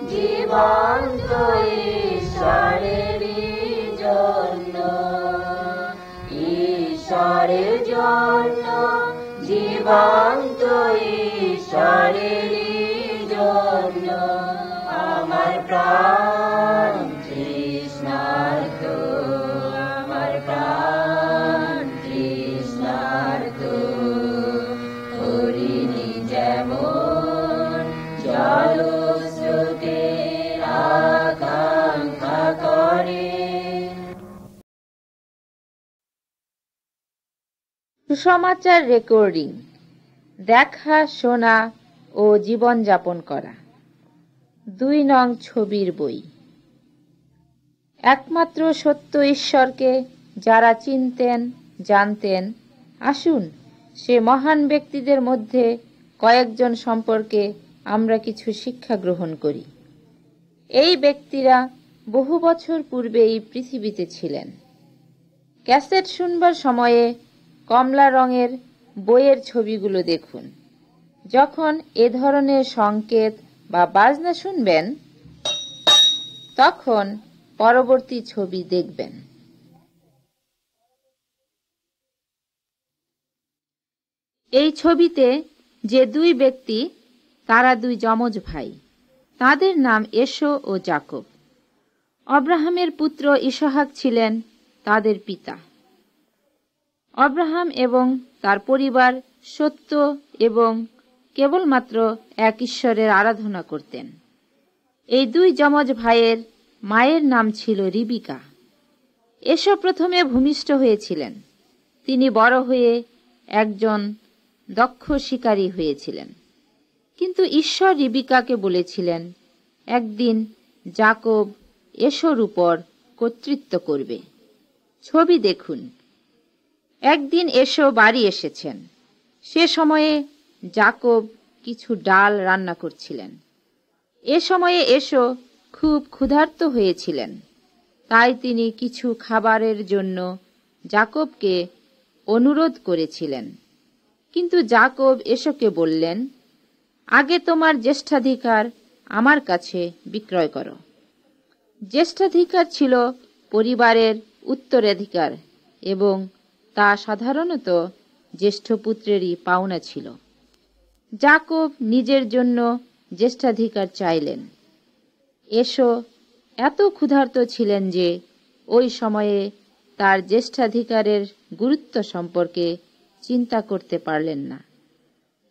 জীবন্ত ঈশ্বরের জন্য, ঈশ্বরের জন্য, জীবন্ত ঈশ্বরের জন্য আমার প্রাণ তৃষ্ণার্ত, আমার প্রাণ তৃষ্ণার্ত। হরিণী যেমন জলস্রোতের আকাঙ্ক্ষা করে। সুসমাচার রেকর্ডিং, দেখা, শোনা ও জীবনযাপন করা। 2 নং ছবির বই। একমাত্র সত্য ঈশ্বরকে যারা চিনতেন, জানতেন, আসুন সে মহান ব্যক্তিদের মধ্যে কয়েকজন সম্পর্কে আমরা কিছু শিক্ষা গ্রহণ করি। এই ব্যক্তিরা বহু বছর পূর্বে এই পৃথিবীতে ছিলেন। ক্যাসেট শুনবার সময়ে কমলা রঙের বইয়ের ছবিগুলো দেখুন। যখন এ ধরনের সংকেত বা বাজনা শুনবেন, তখন পরবর্তী ছবি দেখবেন। এই ছবিতে যে 2 ব্যক্তি, তারা 2 যমজ ভাই। তাদের নাম এসো ও যাকব। আব্রাহামের পুত্র ইসহাক ছিলেন তাদের পিতা। আব্রাহাম এবং তার পরিবার সত্য এবং কেবলমাত্র এক ঈশ্বরের আরাধনা করতেন। এই 2 যমজ ভাইয়ের মায়ের নাম ছিল রিবিকা। এসো প্রথমে ভূমিষ্ঠ হয়েছিলেন। তিনি বড় হয়ে একজন দক্ষ শিকারী হয়েছিলেন। কিন্তু ঈশ্বর রিবিকাকে বলেছিলেন, একদিন যাকব এসোর উপর কর্তৃত্ব করবে। ছবি দেখুন। একদিন এসো বাড়ি এসেছেন। সে সময়ে যাকব কিছু ডাল রান্না করছিলেন। এ সময়ে এসো খুব ক্ষুধার্ত হয়েছিলেন। তাই তিনি কিছু খাবারের জন্য যাকবকে অনুরোধ করেছিলেন। কিন্তু যাকব এসোকে বললেন, আগে তোমার জ্যেষ্ঠাধিকার আমার কাছে বিক্রয় করো। জ্যেষ্ঠাধিকার ছিল পরিবারের উত্তরাধিকার এবং তা সাধারণত জ্যেষ্ঠ পুত্রেরই পাওনা ছিল। যাকব নিজের জন্য জ্যেষ্ঠাধিকার চাইলেন। এসো এত ক্ষুধার্ত ছিলেন যে ওই সময়ে তার জ্যেষ্ঠাধিকারের গুরুত্ব সম্পর্কে চিন্তা করতে পারলেন না।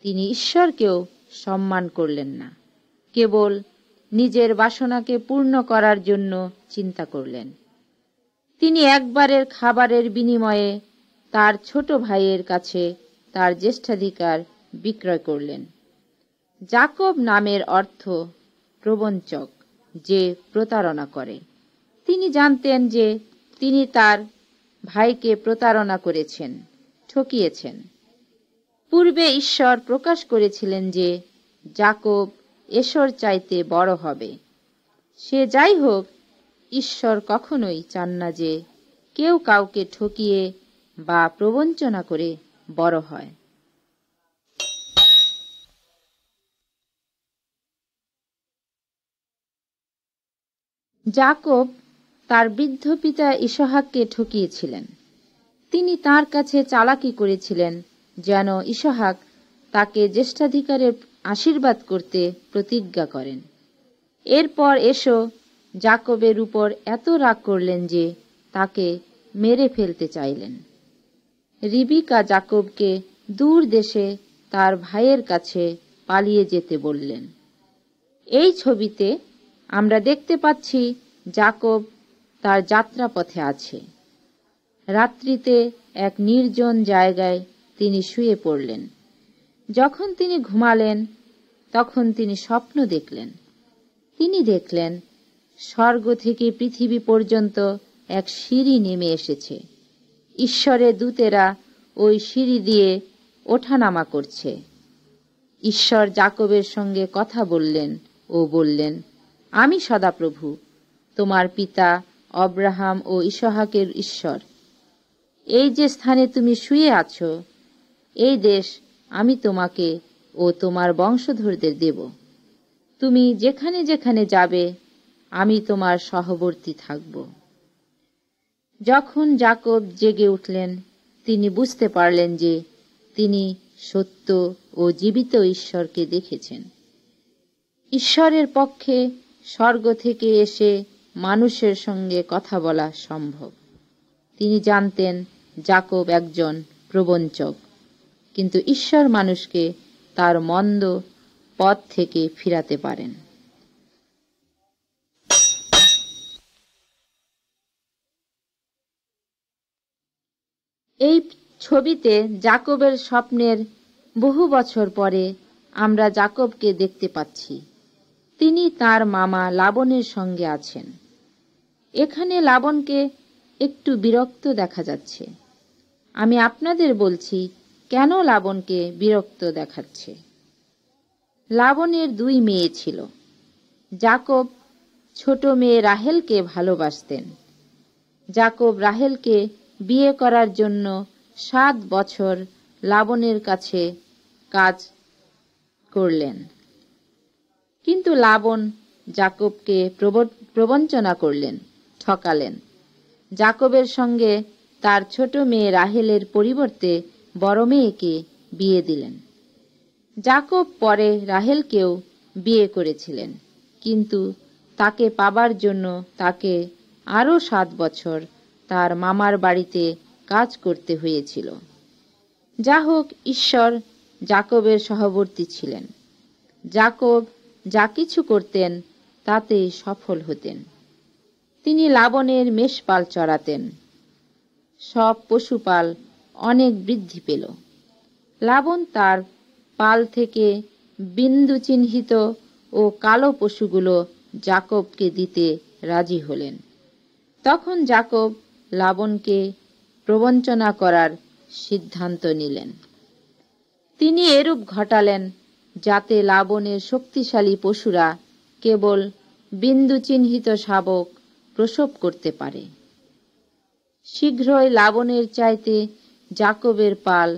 তিনি ঈশ্বরকেও সম্মান করলেন না, কেবল নিজের বাসনাকে পূর্ণ করার জন্য চিন্তা করলেন। তিনি একবারের খাবারের বিনিময়ে তার ছোট ভাইয়ের কাছে তার জ্যেষ্ঠাধিকার বিক্রয় করলেন। যাকব নামের অর্থ প্রবঞ্চক, যে প্রতারণা করে। তিনি জানতেন যে তিনি তার ভাইকে প্রতারণা করেছেন, ঠকিয়েছেন। পূর্বে ঈশ্বর প্রকাশ করেছিলেন যে যাকব এসোর চাইতে বড় হবে। সে যাই হোক, ঈশ্বর কখনোই চান না যে কেউ কাউকে ঠকিয়ে বা প্রবঞ্চনা করে বড় হয়। যাকব তার বৃদ্ধ পিতা ইসহাককে ঠকিয়েছিলেন। তিনি তার কাছে চালাকি করেছিলেন যেন ইসহাক তাকে জ্যেষ্ঠাধিকারের আশীর্বাদ করতে প্রতিজ্ঞা করেন। এরপর এসো যাকবের উপর এত রাগ করলেন যে তাকে মেরে ফেলতে চাইলেন। রিবিকা যাকবকে দূর দেশে তার ভাইয়ের কাছে পালিয়ে যেতে বললেন। এই ছবিতে আমরা দেখতে পাচ্ছি যাকব তার যাত্রাপথে আছে। রাত্রিতে এক নির্জন জায়গায় তিনি শুয়ে পড়লেন। যখন তিনি ঘুমালেন, তখন তিনি স্বপ্ন দেখলেন। তিনি দেখলেন স্বর্গ থেকে পৃথিবী পর্যন্ত এক সিঁড়ি নেমে এসেছে। ঈশ্বরের দূতেরা ওই সিঁড়ি দিয়ে ওঠানামা করছে। ঈশ্বর যাকবের সঙ্গে কথা বললেন ও বললেন, আমি সদাপ্রভু, তোমার পিতা আব্রাহাম ও ইসহাকের ঈশ্বর। এই যে স্থানে তুমি শুয়ে আছো, এই দেশ আমি তোমাকে ও তোমার বংশধরদের দেব। তুমি যেখানে যেখানে যাবে আমি তোমার সহবর্তী থাকব। যখন যাকব জেগে উঠলেন, তিনি বুঝতে পারলেন যে তিনি সত্য ও জীবিত ঈশ্বরকে দেখেছেন। ঈশ্বরের পক্ষে স্বর্গ থেকে এসে মানুষের সঙ্গে কথা বলা সম্ভব। তিনি জানতেন যাকব একজন প্রবঞ্চক, কিন্তু ঈশ্বর মানুষকে তার মন্দ পথ থেকে ফিরাতে পারেন। এই ছবিতে যাকবের স্বপ্নের বহু বছর পরে আমরা যাকবকে দেখতে পাচ্ছি। তিনি তার মামা লাবনের সঙ্গে আছেন। এখানে লাবনকে একটু বিরক্ত দেখা যাচ্ছে। আমি আপনাদের বলছি কেন লাবনকে বিরক্ত দেখাচ্ছে। লাবনের 2 মেয়ে ছিল। যাকব ছোট মেয়ে রাহেলকে ভালোবাসতেন। যাকব রাহেলকে বিয়ে করার জন্য 7 বছর লাবনের কাছে কাজ করলেন, কিন্তু লাবন যাকবকে প্রবঞ্চনা করলেন, ঠকালেন। যাকবের সঙ্গে তার ছোট মেয়ে রাহেলের পরিবর্তে বড় মেয়েকে বিয়ে দিলেন। যাকব পরে রাহেলকেও বিয়ে করেছিলেন, কিন্তু তাকে পাবার জন্য তাকে আরও 7 বছর তার মামার বাড়িতে কাজ করতে হয়েছিল। যা হোক, ঈশ্বর যাকবের সহবর্তী ছিলেন। যাকব যা কিছু করতেন তাতে সফল হতেন। তিনি লাবনের মেষপাল চড়াতেন। সব পশুপাল অনেক বৃদ্ধি পেল। লাবন তার পাল থেকে বিন্দু চিহ্নিত ও কালো পশুগুলো যাকবকে দিতে রাজি হলেন। তখন যাকব লাবনকে প্রবঞ্চনা করার সিদ্ধান্ত নিলেন। তিনি এরূপ ঘটালেন যাতে লাবনের শক্তিশালী পশুরা কেবল বিন্দু চিহ্নিত শাবক প্রসব করতে পারে। শীঘ্রই লাবনের চাইতে যাকবের পাল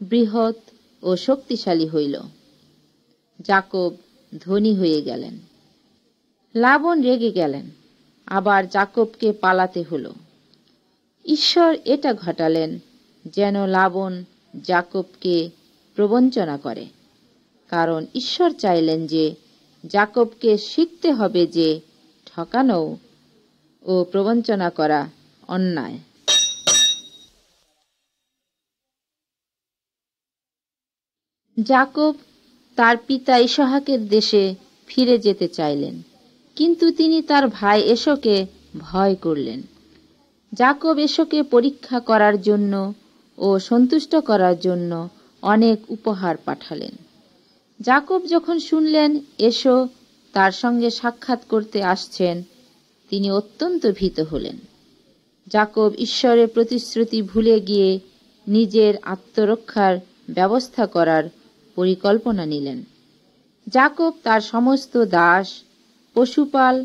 বৃহৎ ও শক্তিশালী হইল। যাকব ধনী হয়ে গেলেন। লাবন রেগে গেলেন, আবার যাকবকে পালাতে হলো। ঈশ্বর এটা ঘটালেন যেন লাবন যাকবকে প্রবঞ্চনা করে, কারণ ঈশ্বর চাইলেন যে যাকবকে শিখতে হবে যে ঠকানো ও প্রবঞ্চনা করা অন্যায়। যাকব তার পিতা ইসহাকের দেশে ফিরে যেতে চাইলেন, কিন্তু তিনি তার ভাই এসোকে ভয় করলেন। যাকব এসোকে পরীক্ষা করার জন্য ও সন্তুষ্ট করার জন্য অনেক উপহার পাঠালেন। যাকব যখন শুনলেন এসো তার সঙ্গে সাক্ষাৎ করতে আসছেন, তিনি অত্যন্ত ভীত হলেন। যাকব ঈশ্বরের প্রতিশ্রুতি ভুলে গিয়ে নিজের আত্মরক্ষার ব্যবস্থা করার পরিকল্পনা নিলেন। যাকব তার সমস্ত দাস, পশুপাল,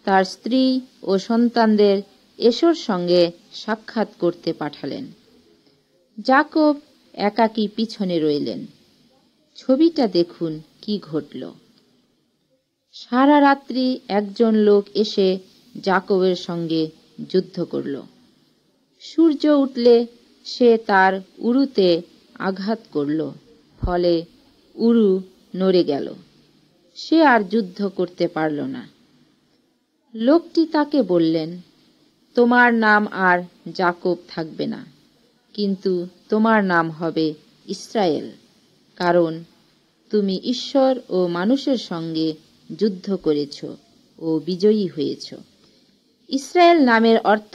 তার স্ত্রী ও সন্তানদের এসোর সঙ্গে সাক্ষাৎ করতে পাঠালেন। যাকব একাকী পিছনে রইলেন। ছবিটা দেখুন কি ঘটল। সারা রাত্রি একজন লোক এসে যাকবের সঙ্গে যুদ্ধ করল। সূর্য উঠলে সে তার উরুতে আঘাত করল, ফলে উরু নড়ে গেল। সে আর যুদ্ধ করতে পারল না। লোকটি তাকে বললেন, তোমার নাম আর যাকব থাকবে না, কিন্তু তোমার নাম হবে ইসরায়েল, কারণ তুমি ঈশ্বর ও মানুষের সঙ্গে যুদ্ধ করেছ ও বিজয়ী হয়েছ। ইসরায়েল নামের অর্থ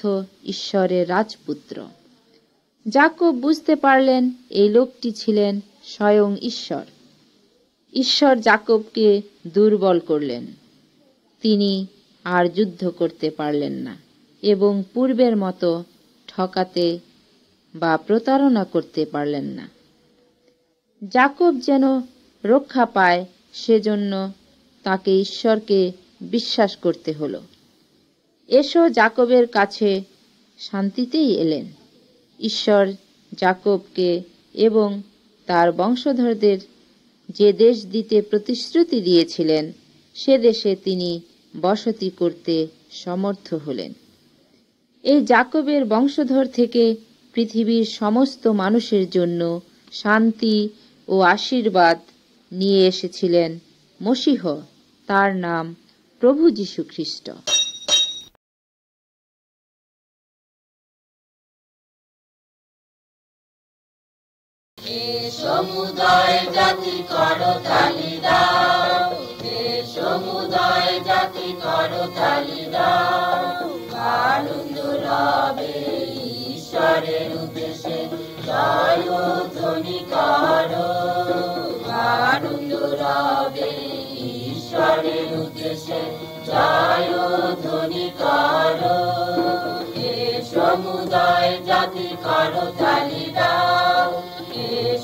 ঈশ্বরের রাজপুত্র। যাকব বুঝতে পারলেন এই লোকটি ছিলেন স্বয়ং ঈশ্বর। ঈশ্বর যাকবকে দুর্বল করলেন। তিনি আর যুদ্ধ করতে পারলেন না এবং পূর্বের মতো ঠকাতে বা প্রতারণা করতে পারলেন না। যাকব যেন রক্ষা পায়, সেজন্য তাকে ঈশ্বরকে বিশ্বাস করতে হলো। এসো যাকবের কাছে শান্তিতেই এলেন। ঈশ্বর যাকবকে এবং তার বংশধরদের যে দেশ দিতে প্রতিশ্রুতি দিয়েছিলেন সে দেশে তিনি বসতি করতে সমর্থ হলেন। এই যাকবের বংশধর থেকে পৃথিবীর সমস্ত মানুষের জন্য শান্তি ও আশীর্বাদ নিয়ে এসেছিলেন মসীহ, তার নাম প্রভু যীশু খ্রিস্ট। সমুদয় জাতি করতালি দাও, সমুদয় জাতি করতালি দাও, আনন্দ রবে ঈশ্বরের উদ্দেশ্যে জয়ধ্বনি করো, আনন্দ রবে ঈশ্বরের উদ্দেশ্যে জয়ধ্বনি করো। সমুদয় জাতি করতালি দাও,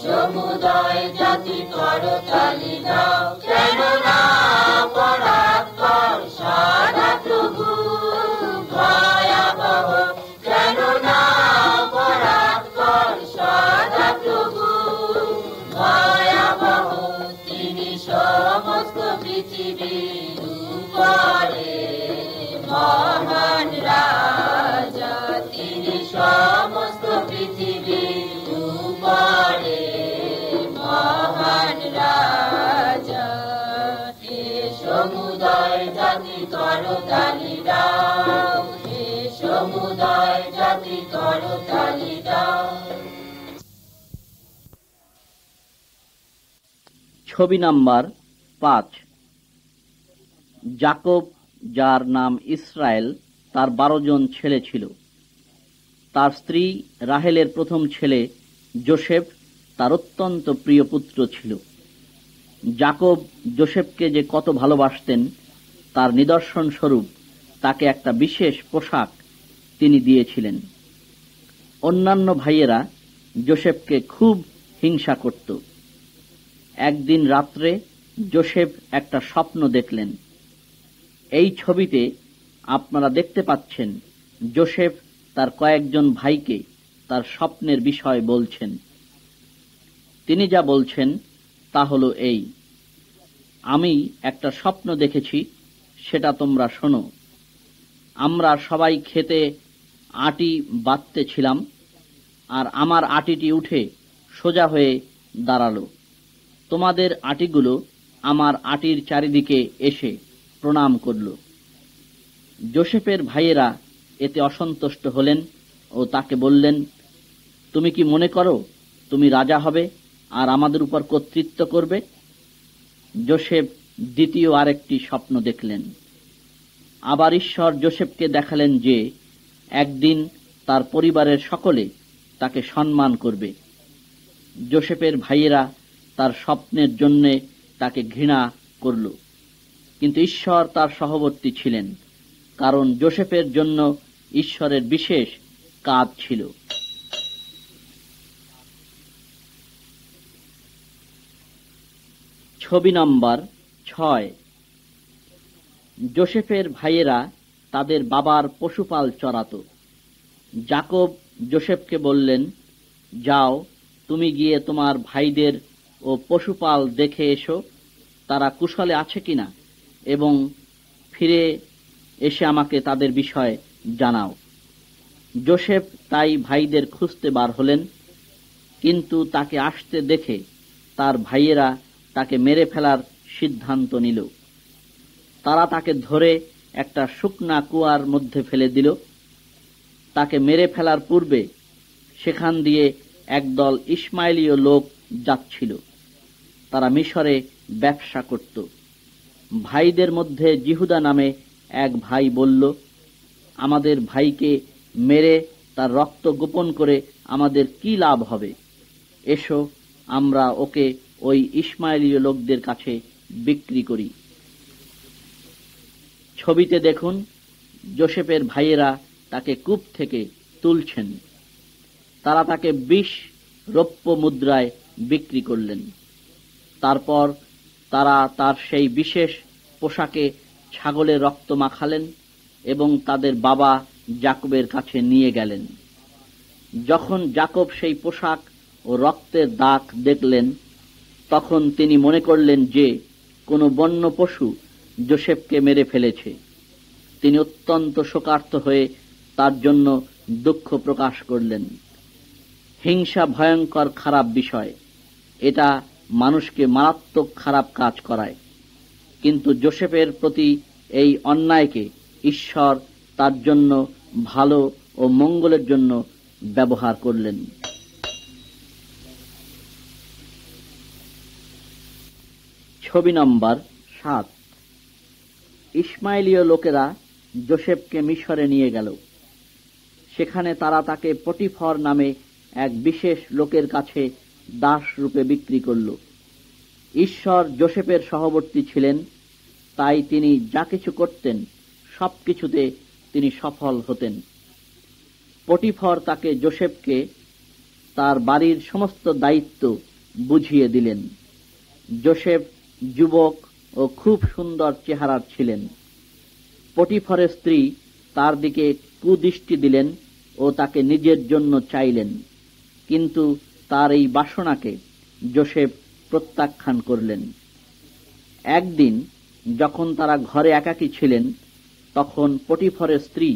সমুদয় জাতি করতালি দাও, কেননা পরাৎপর সাদা প্রভু ভয়াবহ, কেননা পরাৎপর সাদা প্রভু ভয়াবহ, তিনি সমস্ত পৃথিবীর উপরে মহান রাজা, তিনি সমস্ত পৃথিবীর উপরে মহান রাজা। সমুদয় জাতি করতালি দাও, সমুদয় জাতি করতালি দাও। ছবি নাম্বার 5। যাকব, যার নাম ইসরায়েল, তার 12 জন ছেলে ছিল। তার স্ত্রী রাহেলের প্রথম ছেলে যোসেফ তার অত্যন্ত প্রিয় পুত্র ছিল। যাকব যোসেফকে যে কত ভালোবাসতেন তার নিদর্শন স্বরূপ তাকে একটা বিশেষ পোশাক তিনি দিয়েছিলেন। অন্যান্য ভাইয়েরা যোসেফকে খুব হিংসা করত। একদিন রাত্রে যোসেফ একটা স্বপ্ন দেখলেন। এই ছবিতে আপনারা দেখতে পাচ্ছেন যোসেফ তার কয়েকজন ভাইকে তার স্বপ্নের বিষয় বলছেন। তিনি যা বলছেন তা হলো এই: আমি একটা স্বপ্ন দেখেছি, সেটা তোমরা শোনো। আমরা সবাই খেতে আটি বাঁধতেছিলাম, আর আমার আটিটি উঠে সোজা হয়ে দাঁড়ালো। তোমাদের আটিগুলো আমার আটির চারিদিকে এসে প্রণাম করল। যোসেফের ভাইয়েরা এতে অসন্তুষ্ট হলেন ও তাকে বললেন, তুমি কি মনে করো তুমি রাজা হবে আর আমাদের উপর কর্তৃত্ব করবে? যোসেফ দ্বিতীয় আরেকটি স্বপ্ন দেখলেন। আবার ঈশ্বর যোসেফকে দেখালেন যে একদিন তার পরিবারের সকলে তাকে সম্মান করবে। যোসেফের ভাইয়েরা তার স্বপ্নের জন্য তাকে ঘৃণা করল, কিন্তু ঈশ্বর তার সহবর্তী ছিলেন, কারণ যোসেফের জন্য ঈশ্বরের বিশেষ কাজ ছিল। ছবি নম্বর 6। যোসেফের ভাইয়েরা তাদের বাবার পশুপাল চড়াত। যাকব যোসেফকে বললেন, যাও, তুমি গিয়ে তোমার ভাইদের ও পশুপাল দেখে এসো, তারা কুশলে আছে কিনা, এবং ফিরে এসে আমাকে তাদের বিষয় জানাও। যোসেফ তাই ভাইদের খুঁজতে বার হলেন, কিন্তু তাকে আসতে দেখে তার ভাইয়েরা তাকে মেরে ফেলার সিদ্ধান্ত নিল। তারা তাকে ধরে একটা শুকনা কুয়ার মধ্যে ফেলে দিল। তাকে মেরে ফেলার পূর্বে সেখান দিয়ে একদল ইসমাইলীয় লোক যাচ্ছিল। তারা মিশরে ব্যবসা করত। ভাইদের মধ্যে জিহুদা নামে এক ভাই বলল, আমাদের ভাইকে মেরে তার রক্ত গোপন করে আমাদের কি লাভ হবে? এসো, আমরা ওকে ওই ইসমাইলীয় লোকদের কাছে বিক্রি করি। ছবিতে দেখুন, যোসেফের ভাইয়েরা তাকে কূপ থেকে তুলছেন। তারা তাকে 20 রৌপ্য মুদ্রায় বিক্রি করলেন। তারপর তারা তার সেই বিশেষ পোশাকে ছাগলের রক্ত মাখালেন এবং তাদের বাবা যাকবের কাছে নিয়ে গেলেন। যখন যাকব সেই পোশাক ও রক্তের দাগ দেখলেন, তখন তিনি মনে করলেন যে কোনো বন্য পশু যোসেফকে মেরে ফেলেছে। তিনি অত্যন্ত শোকার্ত হয়ে তার জন্য দুঃখ প্রকাশ করলেন। হিংসা ভয়ঙ্কর খারাপ বিষয়, এটা মানুষকে মারাত্মক খারাপ কাজ করায়। কিন্তু যোসেফের প্রতি এই অন্যায়কে ঈশ্বর তার জন্য ভালো ও মঙ্গলের জন্য ব্যবহার করলেন। ছবি নম্বর 7। ইসমাইলীয় লোকেরা যোসেফকে মিশরে নিয়ে গেল। সেখানে তারা তাকে পটিফর নামে এক বিশেষ লোকের কাছে দাস রূপে বিক্রি করল। ঈশ্বর যোসেফের সহবর্তী ছিলেন, তাই তিনি যা কিছু করতেন সবকিছুতে তিনি সফল হতেন। পটিফর তাকে যোসেফকে তার বাড়ির সমস্ত দায়িত্ব বুঝিয়ে দিলেন। যোসেফ যুবক ও খুব সুন্দর চেহারার ছিলেন। পটিফরের স্ত্রী তার দিকে কুদৃষ্টি দিলেন ও তাকে নিজের জন্য চাইলেন, কিন্তু তার এই বাসনাকে যোসেফ প্রত্যাখ্যান করলেন। একদিন যখন তারা ঘরে একাকী ছিলেন, তখন পটিফরের স্ত্রী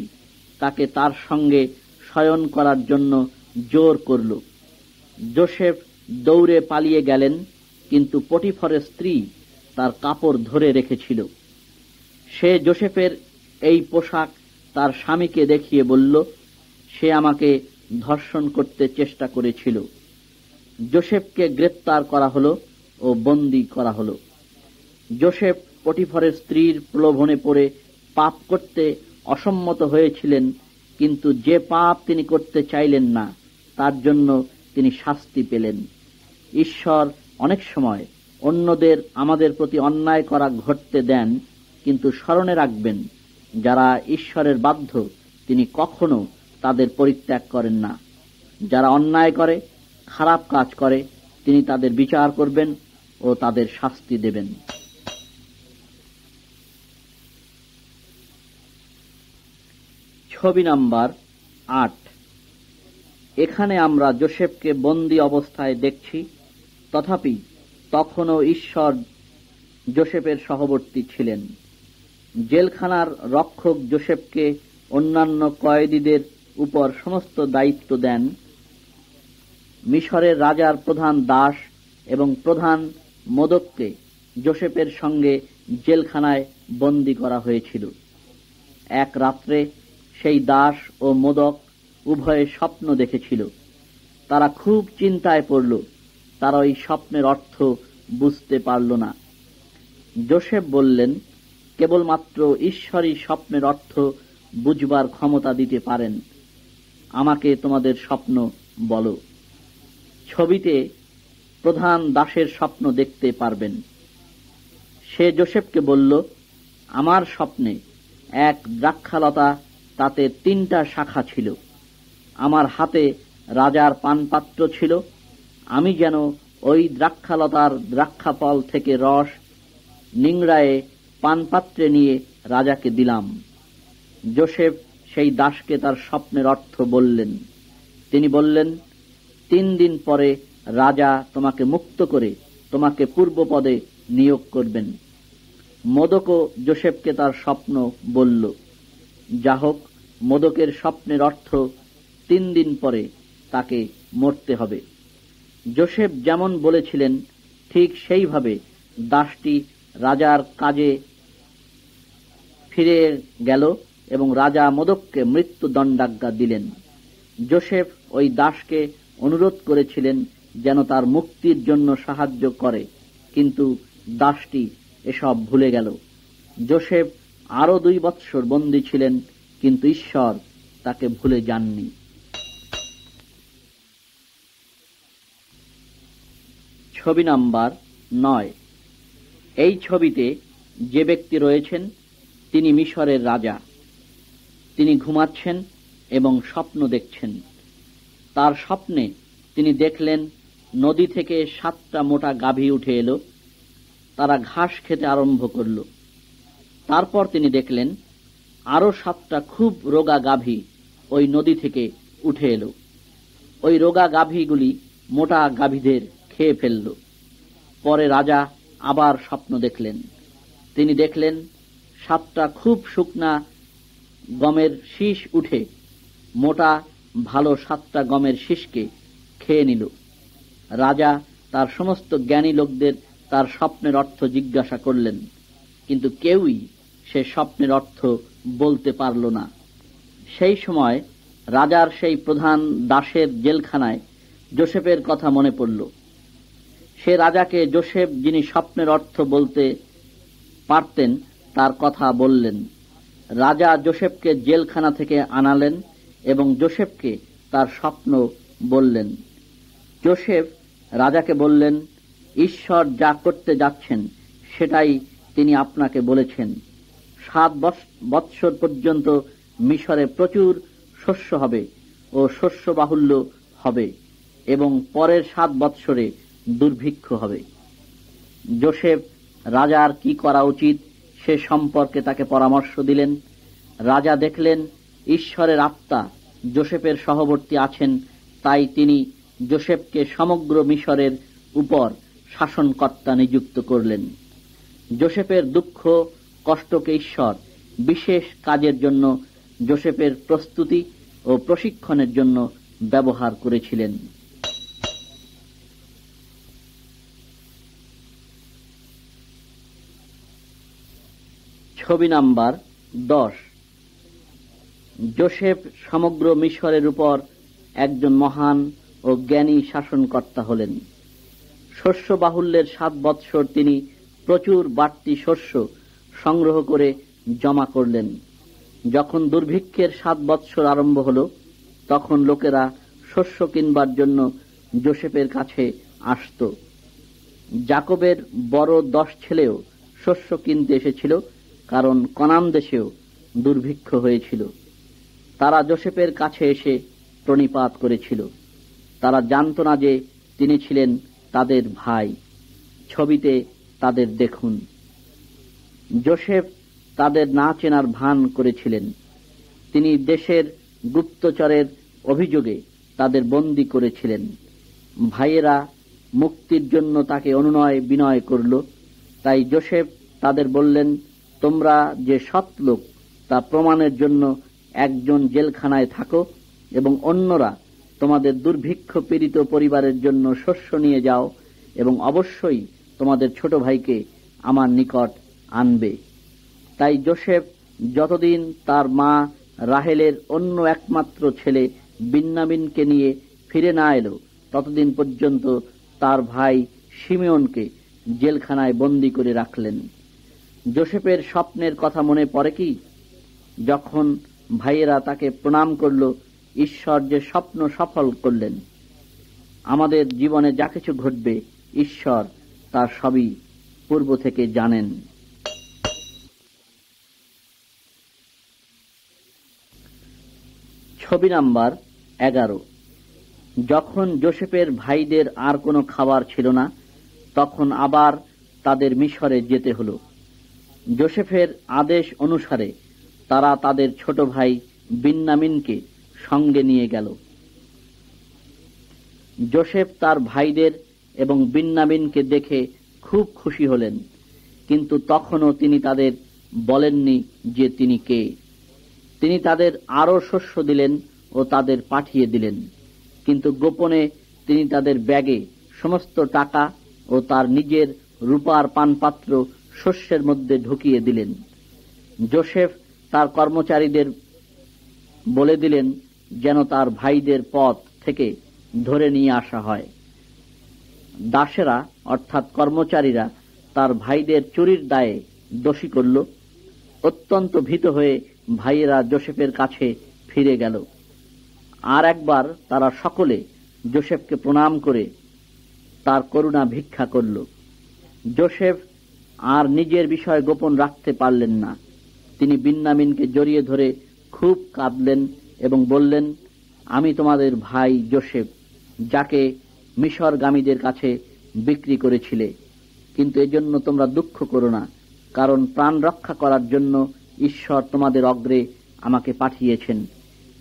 তাকে তার সঙ্গে শয়ন করার জন্য জোর করল। যোসেফ দৌড়ে পালিয়ে গেলেন, কিন্তু পটিফরের স্ত্রী তার কাপড় ধরে রেখেছিল। সে যোসেফের এই পোশাক তার স্বামীকে দেখিয়ে বলল, সে আমাকে ধর্ষণ করতে চেষ্টা করেছিল। যোসেফকে গ্রেপ্তার করা হলো ও বন্দী করা হলো। যোসেফ পটিফরের স্ত্রীর প্রলোভনে পড়ে পাপ করতে অসম্মত হয়েছিলেন, কিন্তু যে পাপ তিনি করতে চাইলেন না তার জন্য তিনি শাস্তি পেলেন। ঈশ্বর অনেক সময় অন্যদের আমাদের প্রতি অন্যায় করা ঘটতে দেন, কিন্তু স্মরণে রাখবেন, যারা ঈশ্বরের বাধ্য তিনি কখনো তাদের পরিত্যাগ করেন না। যারা অন্যায় করে, খারাপ কাজ করে, তিনি তাদের বিচার করবেন ও তাদের শাস্তি দেবেন। ছবি নাম্বার 8। এখানে আমরা যোসেফকে বন্দী অবস্থায় দেখছি, তথাপি তখনও ঈশ্বর যোসেফের সহবর্তী ছিলেন। জেলখানার রক্ষক যোসেফকে অন্যান্য কয়েদীদের উপর সমস্ত দায়িত্ব দেন। মিশরের রাজার প্রধান দাস এবং প্রধান মোদককে যোসেফের সঙ্গে জেলখানায় বন্দী করা হয়েছিল। এক রাত্রে সেই দাস ও মোদক উভয়ে স্বপ্ন দেখেছিল। তারা খুব চিন্তায় পড়ল, তারা ওই স্বপ্নের অর্থ বুঝতে পারল না। যোসেফ বললেন, কেবলমাত্র ঈশ্বরই স্বপ্নের অর্থ বুঝবার ক্ষমতা দিতে পারেন। আমাকে তোমাদের স্বপ্ন বলো। ছবিতে প্রধান দাসের স্বপ্ন দেখতে পারবেন। সে যোসেফকে বলল, আমার স্বপ্নে এক দ্রাক্ষালতা, তাতে 3টা শাখা ছিল। আমার হাতে রাজার পানপাত্র ছিল। আমি যেন ওই দ্রাক্ষালতার দ্রাক্ষাফল থেকে রস নিংড়ায়ে পানপাত্রে নিয়ে রাজাকে দিলাম। যোসেফ সেই দাসকে তার স্বপ্নের অর্থ বললেন। তিনি বললেন, 3 দিন পরে রাজা তোমাকে মুক্ত করে তোমাকে পূর্বপদে নিয়োগ করবেন। মোদকও যোসেফকে তার স্বপ্ন বলল। যা হোক, মোদকের স্বপ্নের অর্থ 3 দিন পরে তাকে মরতে হবে। যোসেফ যেমন বলেছিলেন ঠিক সেইভাবে দাসটি রাজার কাজে ফিরে গেল এবং রাজা মোদককে মৃত্যুদণ্ডাজ্ঞা দিলেন। যোসেফ ওই দাসকে অনুরোধ করেছিলেন যেন তার মুক্তির জন্য সাহায্য করে, কিন্তু দাসটি এসব ভুলে গেল। যোসেফ আরো 2 বৎসর বন্দী ছিলেন, কিন্তু ঈশ্বর তাকে ভুলে যাননি। ছবি নাম্বার 9। এই ছবিতে যে ব্যক্তি রয়েছেন তিনি মিশরের রাজা। তিনি ঘুমাচ্ছেন এবং স্বপ্ন দেখছেন। তার স্বপ্নে তিনি দেখলেন নদী থেকে 7টা মোটা গাভী উঠে এলো। তারা ঘাস খেতে আরম্ভ করল। তারপর তিনি দেখলেন আরো 7টা খুব রোগা গাভী ওই নদী থেকে উঠে এলো। ওই রোগা গাভীগুলি মোটা গাভীদের খেয়ে ফেলল। পরে রাজা আবার স্বপ্ন দেখলেন। তিনি দেখলেন 7টা খুব শুকনা গমের শীষ উঠে মোটা ভালো 7টা গমের শীষকে খেয়ে নিল। রাজা তার সমস্ত জ্ঞানী লোকদের তার স্বপ্নের অর্থ জিজ্ঞাসা করলেন, কিন্তু কেউই সে স্বপ্নের অর্থ বলতে পারল না। সেই সময় রাজার সেই প্রধান দাসের জেলখানায় যোসেফের কথা মনে পড়ল। সে রাজাকে যোসেফ, যিনি স্বপ্নের অর্থ বলতে পারতেন, তার কথা বললেন। রাজা যোসেফকে জেলখানা থেকে আনালেন এবং যোসেফকে তার স্বপ্ন বললেন। যোসেফ রাজাকে বললেন, ঈশ্বর যা করতে যাচ্ছেন সেটাই তিনি আপনাকে বলেছেন। 7 বৎসর পর্যন্ত মিশরে প্রচুর শস্য হবে ও শস্য বাহুল্য হবে এবং পরের 7 বৎসরে দুর্ভিক্ষ হবে। যোসেফ রাজার কি করা উচিত সে সম্পর্কে তাকে পরামর্শ দিলেন। রাজা দেখলেন ঈশ্বরের আত্মা যোসেফের সহবর্তী আছেন, তাই তিনি যোসেফকে সমগ্র মিশরের উপর শাসনকর্তা নিযুক্ত করলেন। যোসেফের দুঃখ কষ্টকে ঈশ্বর বিশেষ কাজের জন্য যোসেফের প্রস্তুতি ও প্রশিক্ষণের জন্য ব্যবহার করেছিলেন। ছবি নাম্বার 10। যোসেফ সমগ্র মিশরের উপর একজন মহান ও জ্ঞানী শাসনকর্তা হলেন। শস্য বাহুল্যের 7 বৎসর তিনি প্রচুর বাড়তি শস্য সংগ্রহ করে জমা করলেন। যখন দুর্ভিক্ষের 7 বৎসর আরম্ভ হল, তখন লোকেরা শস্য কিনবার জন্য যোসেফের কাছে আসত। যাকবের বড় 10 ছেলেও শস্য কিনতে এসেছিল, কারণ কনান দেশেও দুর্ভিক্ষ হয়েছিল। তারা যোসেফের কাছে এসে প্রণিপাত করেছিল। তারা জানত না যে তিনি ছিলেন তাদের ভাই। ছবিতে তাদের দেখুন। যোসেফ তাদের না চেনার ভান করেছিলেন। তিনি দেশের গুপ্তচরের অভিযোগে তাদের বন্দী করেছিলেন। ভাইয়েরা মুক্তির জন্য তাকে অনুনয় বিনয় করল। তাই যোসেফ তাদের বললেন, তোমরা যে সৎ লোক তা প্রমাণের জন্য একজন জেলখানায় থাকো এবং অন্যরা তোমাদের দুর্ভিক্ষ পীড়িত পরিবারের জন্য শস্য নিয়ে যাও এবং অবশ্যই তোমাদের ছোট ভাইকে আমার নিকট আনবে। তাই যোসেফ যতদিন তার মা রাহেলের অন্য একমাত্র ছেলে বিন্যামিনকে নিয়ে ফিরে না এলো, ততদিন পর্যন্ত তার ভাই শিমেয়নকে জেলখানায় বন্দী করে রাখলেন। যোসেফের স্বপ্নের কথা মনে পড়ে কি? যখন ভাইয়েরা তাকে প্রণাম করল, ঈশ্বর যে স্বপ্ন সফল করলেন। আমাদের জীবনে যা কিছু ঘটবে, ঈশ্বর তার সবই পূর্ব থেকে জানেন। ছবি নাম্বার 11। যখন যোসেফের ভাইদের আর কোনো খাবার ছিল না, তখন আবার তাদের মিশরে যেতে হলো। যোসেফের আদেশ অনুসারে তারা তাদের ছোট ভাই বিন্যামিনকে সঙ্গে নিয়ে গেল। যোসেফ তার ভাইদের এবং বিন্যামিনকে দেখে খুব খুশি হলেন, কিন্তু তখনও তিনি তাদের বলেননি যে তিনি কে। তিনি তাদের আরো শস্য দিলেন ও তাদের পাঠিয়ে দিলেন, কিন্তু গোপনে তিনি তাদের ব্যাগে সমস্ত টাকা ও তার নিজের রূপার পানপাত্র শস্যের মধ্যে ঢুকিয়ে দিলেন। যোসেফ তার কর্মচারীদের বলে দিলেন যেন তার ভাইদের পথ থেকে ধরে নিয়ে আসা হয়। দাসেরা অর্থাৎ কর্মচারীরা তার ভাইদের চুরির দায়ে দোষী করল। অত্যন্ত ভীত হয়ে ভাইয়েরা যোসেফের কাছে ফিরে গেল। আর একবার তারা সকলে যোসেফকে প্রণাম করে তার করুণা ভিক্ষা করল। যোসেফ আর নিজের বিষয় গোপন রাখতে পারলেন না। তিনি বিন্যামিনকে জড়িয়ে ধরে খুব কাঁদলেন এবং বললেন, আমি তোমাদের ভাই যোসেফ, যাকে মিশরগামীদের কাছে বিক্রি করেছিলে। কিন্তু এজন্য তোমরা দুঃখ করো না, কারণ প্রাণ রক্ষা করার জন্য ঈশ্বর তোমাদের অগ্রে আমাকে পাঠিয়েছেন।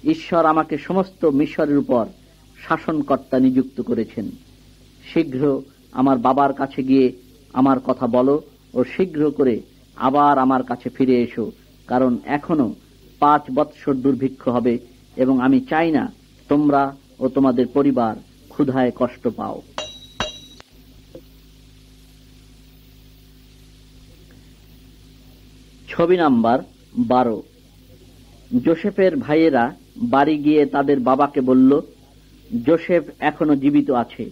ঈশ্বর আমাকে সমস্ত মিশরের উপর শাসনকর্তা নিযুক্ত করেছেন। শীঘ্র আমার বাবার কাছে গিয়ে আমার কথা বলো ও শীঘ্র করে আবার আমার কাছে ফিরে এসো, কারণ এখনো 5 বৎসর দুর্ভিক্ষ হবে এবং আমি চাই না তোমরা ও তোমাদের পরিবার ক্ষুধায় কষ্ট পাও। ছবি নাম্বার 12। যোসেফের ভাইয়েরা বাড়ি গিয়ে তাদের বাবাকে বলল, যোসেফ এখনো জীবিত আছে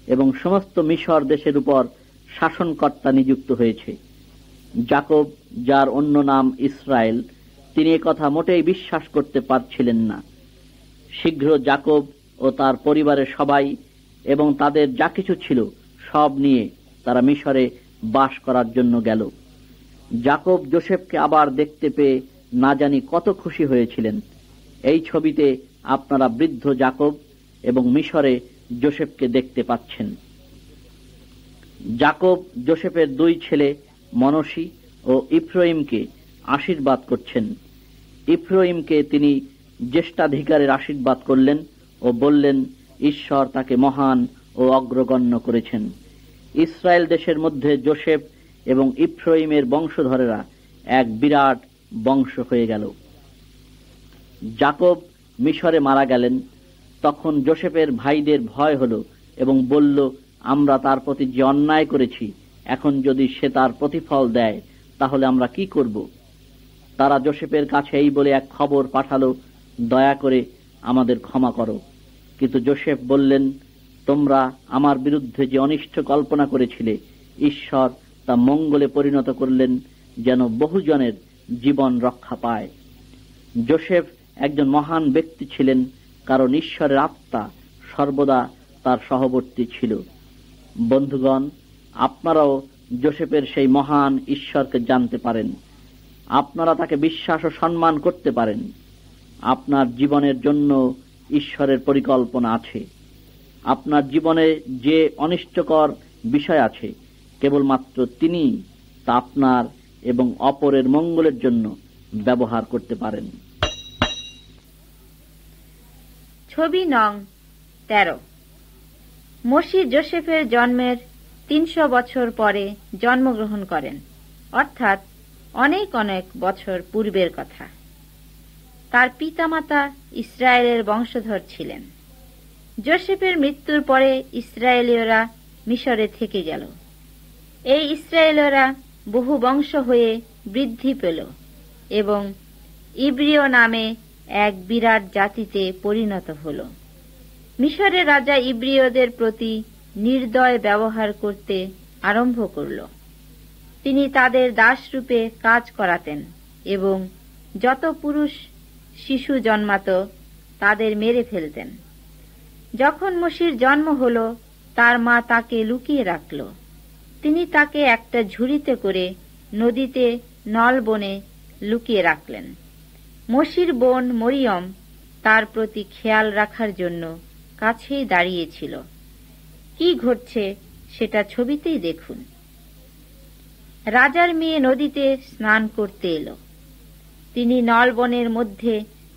এবং সমস্ত মিশর দেশের উপর শাসনকর্তা নিযুক্ত হয়েছে। যাকব, যার অন্য নাম ইসরায়েল, তিনি একথা মোটেই বিশ্বাস করতে পারছিলেন না। শীঘ্র যাকব ও তার পরিবারের সবাই এবং তাদের যা কিছু ছিল সব নিয়ে তারা মিশরে বাস করার জন্য গেল। যাকব যোসেফকে আবার দেখতে পেয়ে না জানি কত খুশি হয়েছিলেন। এই ছবিতে আপনারা বৃদ্ধ যাকব এবং মিশরে যোসেফকে দেখতে পাচ্ছেন। যাকব যোসেফের 2 ছেলে মনশী ও ইফ্রাইমকে আশীর্বাদ করছেন। ইফ্রাইমকে তিনি জ্যেষ্ঠাধিকারের আশীর্বাদ করলেন ও বললেন, ঈশ্বর তাকে মহান ও অগ্রগণ্য করেছেন। ইসরায়েল দেশের মধ্যে যোসেফ এবং ইফ্রাইমের বংশধরেরা এক বিরাট বংশ হয়ে গেল। যাকব মিশরে মারা গেলেন। তখন যোসেফের ভাইদের ভয় হল এবং বলল, আমরা তার প্রতি যে অন্যায় করেছি, এখন যদি সে তার প্রতিফল দেয় তাহলে আমরা কি করব? তারা যোসেফের কাছে এই বলে এক খবর পাঠালো, দয়া করে আমাদের ক্ষমা করো। কিন্তু যোসেফ বললেন, তোমরা আমার বিরুদ্ধে যে অনিষ্ট কল্পনা করেছিলে, ঈশ্বর তা মঙ্গলে পরিণত করলেন, যেন বহুজনের জীবন রক্ষা পায়। যোসেফ একজন মহান ব্যক্তি ছিলেন, কারণ ঈশ্বরের আত্মা সর্বদা তার সহবর্তী ছিল। বন্ধুগণ, আপনারাও যোসেফের সেই মহান ঈশ্বরকে জানতে পারেন। আপনারা তাকে বিশ্বাস ও সম্মান করতে পারেন। আপনার জীবনের জন্য ঈশ্বরের পরিকল্পনা আছে। আপনার জীবনে যে অনিষ্টকর বিষয় আছে, কেবলমাত্র তিনি তা আপনার এবং অপরের মঙ্গলের জন্য ব্যবহার করতে পারেন। ছবি নং 13। মসি যোসেফের জন্মের 300 বছর পরে জন্মগ্রহণ করেন, অর্থাৎ অনেক অনেক বছর পূর্বের কথা। তার পিতামাতা ইসরায়েলের বংশধর ছিলেন। যোসেফের মৃত্যুর পরে ইসরায়েলীয়রা মিশরে থেকে গেল। এই ইসরায়েলীয়রা বহু বংশ হয়ে বৃদ্ধি পেল এবং ইব্রিয় নামে এক বিরাট জাতিতে পরিণত হল। মিশরের রাজা ইব্রিয়দের প্রতি নির্দয় ব্যবহার করতে আরম্ভ করল। তিনি তাদের দাসরূপে কাজ করাতেন এবং যত পুরুষ শিশু জন্মাত তাদের মেরে ফেলতেন। যখন মসির জন্ম হল, তার মা তাকে লুকিয়ে রাখল। তিনি তাকে একটা ঝুড়িতে করে নদীতে নলবনে লুকিয়ে রাখলেন। মসির বোন মরিয়ম তার প্রতি খেয়াল রাখার জন্য কাছেই দাঁড়িয়েছিল। কি ঘটছে সেটা ছবিতেই দেখুন। রাজার মেয়ে নদীতে স্নান করতে এলো। তিনি নলবনের মধ্যে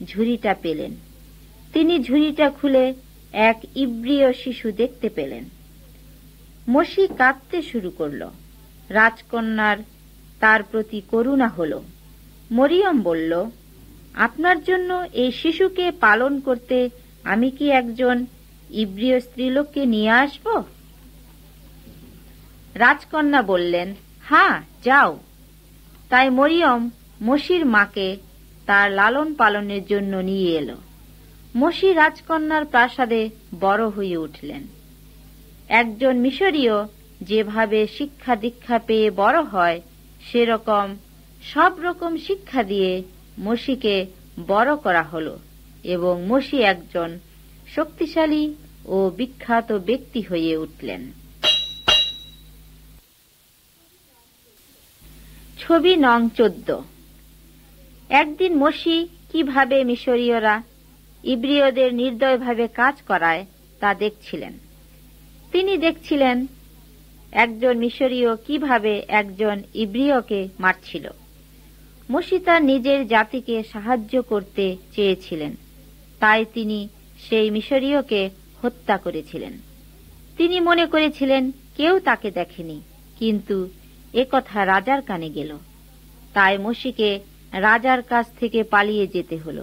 ঝুড়িটা পেলেন। তিনি ঝুড়িটা খুলে এক ইব্রিয় শিশু দেখতে পেলেন। মসি কাঁদতে শুরু করল। রাজকন্যার তার প্রতি করুণা হল। মরিয়ম বলল, আপনার জন্য এই শিশুকে পালন করতে আমি কি একজন ইব্রিয় স্ত্রীলোককে নিয়ে আসব? রাজকন্যা বললেন, হ্যাঁ, যাও। তাই মরিয়ম মসির মাকে তার লালন পালনের জন্য নিয়ে এলো। মসি রাজকন্যার প্রাসাদে বড় হয়ে উঠলেন। একজন মিশরীয় যেভাবে শিক্ষা দীক্ষা পেয়ে বড় হয়, সেরকম সব রকম শিক্ষা দিয়ে মসিকে বড় করা হলো এবং মসি একজন শক্তিশালী ও বিখ্যাত ব্যক্তি হয়ে উঠলেন। ছবি নং 14। একদিন মসি কিভাবে মিশরীয়রা ইব্রিয়দের নির্দয়ভাবে কাজ করায় তা দেখছিলেন। তিনি দেখছিলেন একজন মিশরীয় কিভাবে একজন ইব্রিয়কে মারছিল। মসি তার নিজের জাতিকে সাহায্য করতে চেয়েছিলেন, তাই তিনি সেই মিশরীয়কে হত্যা করেছিলেন। তিনি মনে করেছিলেন কেউ তাকে দেখেনি, কিন্তু একথা রাজার কানে গেল। তাই মোশিকে রাজার কাছ থেকে পালিয়ে যেতে হল।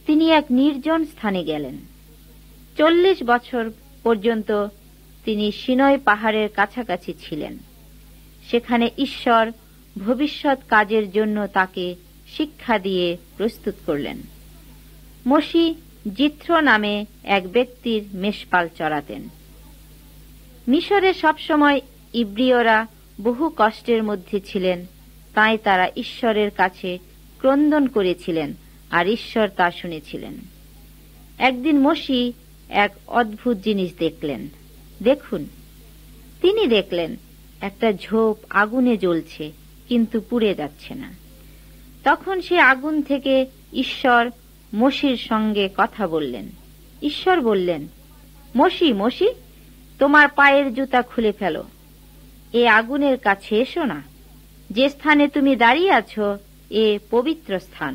তিনি এক নির্জন স্থানে গেলেন। 40 বছর পর্যন্ত তিনি সিনয় পাহাড়ের কাছাকাছি ছিলেন। সেখানে ঈশ্বর ভবিষ্যৎ কাজের জন্য তাকে শিক্ষা দিয়ে প্রস্তুত করলেন। মোশি জিত্রো নামে এক ব্যক্তির মেষপাল চড়াতেন। মিশরে সবসময় ইব্রিয়রা বহু কষ্টের মধ্যে ছিলেন, তাই তারা ঈশ্বরের কাছে ক্রন্দন করেছিলেন, আর ঈশ্বর তা শুনেছিলেন। একদিন মোশি এক অদ্ভুত জিনিস দেখলেন। তিনি দেখলেন একটা ঝোপ আগুনে জ্বলছে, কিন্তু পুড়ে যাচ্ছে না। তখন সে আগুন থেকে ঈশ্বর মোশির সঙ্গে কথা বললেন। ঈশ্বর বললেন, মোশি, মোশি, তোমার পায়ের জুতা খুলে ফেলো, এ আগুনের কাছে এসো না। যে স্থানে তুমি দাঁড়িয়ে আছো এ পবিত্র স্থান।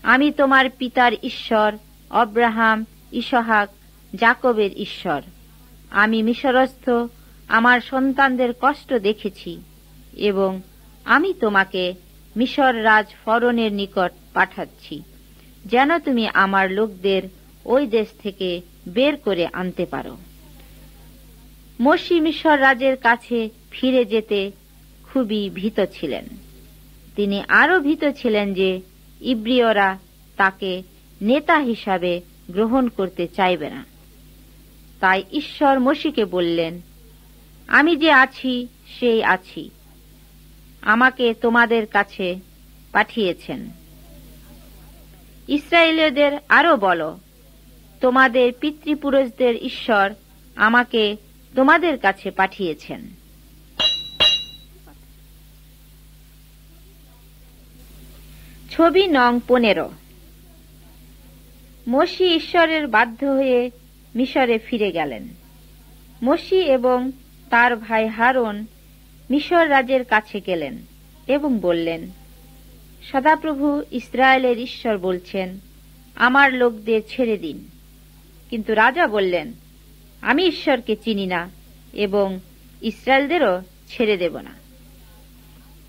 আমি তোমার পিতার ঈশ্বর, আব্রাহাম, ইসহাক, যাকবের ঈশ্বর। আমি মিশরস্থ আমার সন্তানদের কষ্ট দেখেছি, এবং আমি তোমাকে মিশর রাজ ফরনের নিকট পাঠাচ্ছি, যেন তুমি আমার লোকদের ওই দেশ থেকে বের করে আনতে পারো। মোশি মিশর রাজের কাছে ফিরে যেতে খুবই ভীত ছিলেন। তিনি আরো ভীত ছিলেন যে ইব্রিয়রা তাকে নেতা হিসাবে গ্রহণ করতে চাইবে না। তাই ঈশ্বর মোশিকে বললেন, আমি যে আছি সেই আছি, আমাকে তোমাদের কাছে পাঠিয়েছেন। ইসরায়েলীয়দের আরো বলো, তোমাদের পিতৃপুরুষদের ঈশ্বর আমাকে তোমাদের কাছে পাঠিয়েছেন। ছবি নং 15। মোশি ঈশ্বরের বাধ্য হয়ে মিশরে ফিরে গেলেন। মোশি এবং তার ভাই হারুন মিশর রাজের কাছে গেলেন এবং বললেন, সদাপ্রভু ইসরায়েলের ঈশ্বর বলছেন, আমার লোকদের ছেড়ে দিন। কিন্তু রাজা বললেন, আমি ঈশ্বরকে চিনি না এবং ইসরায়েলদেরও ছেড়ে দেব না।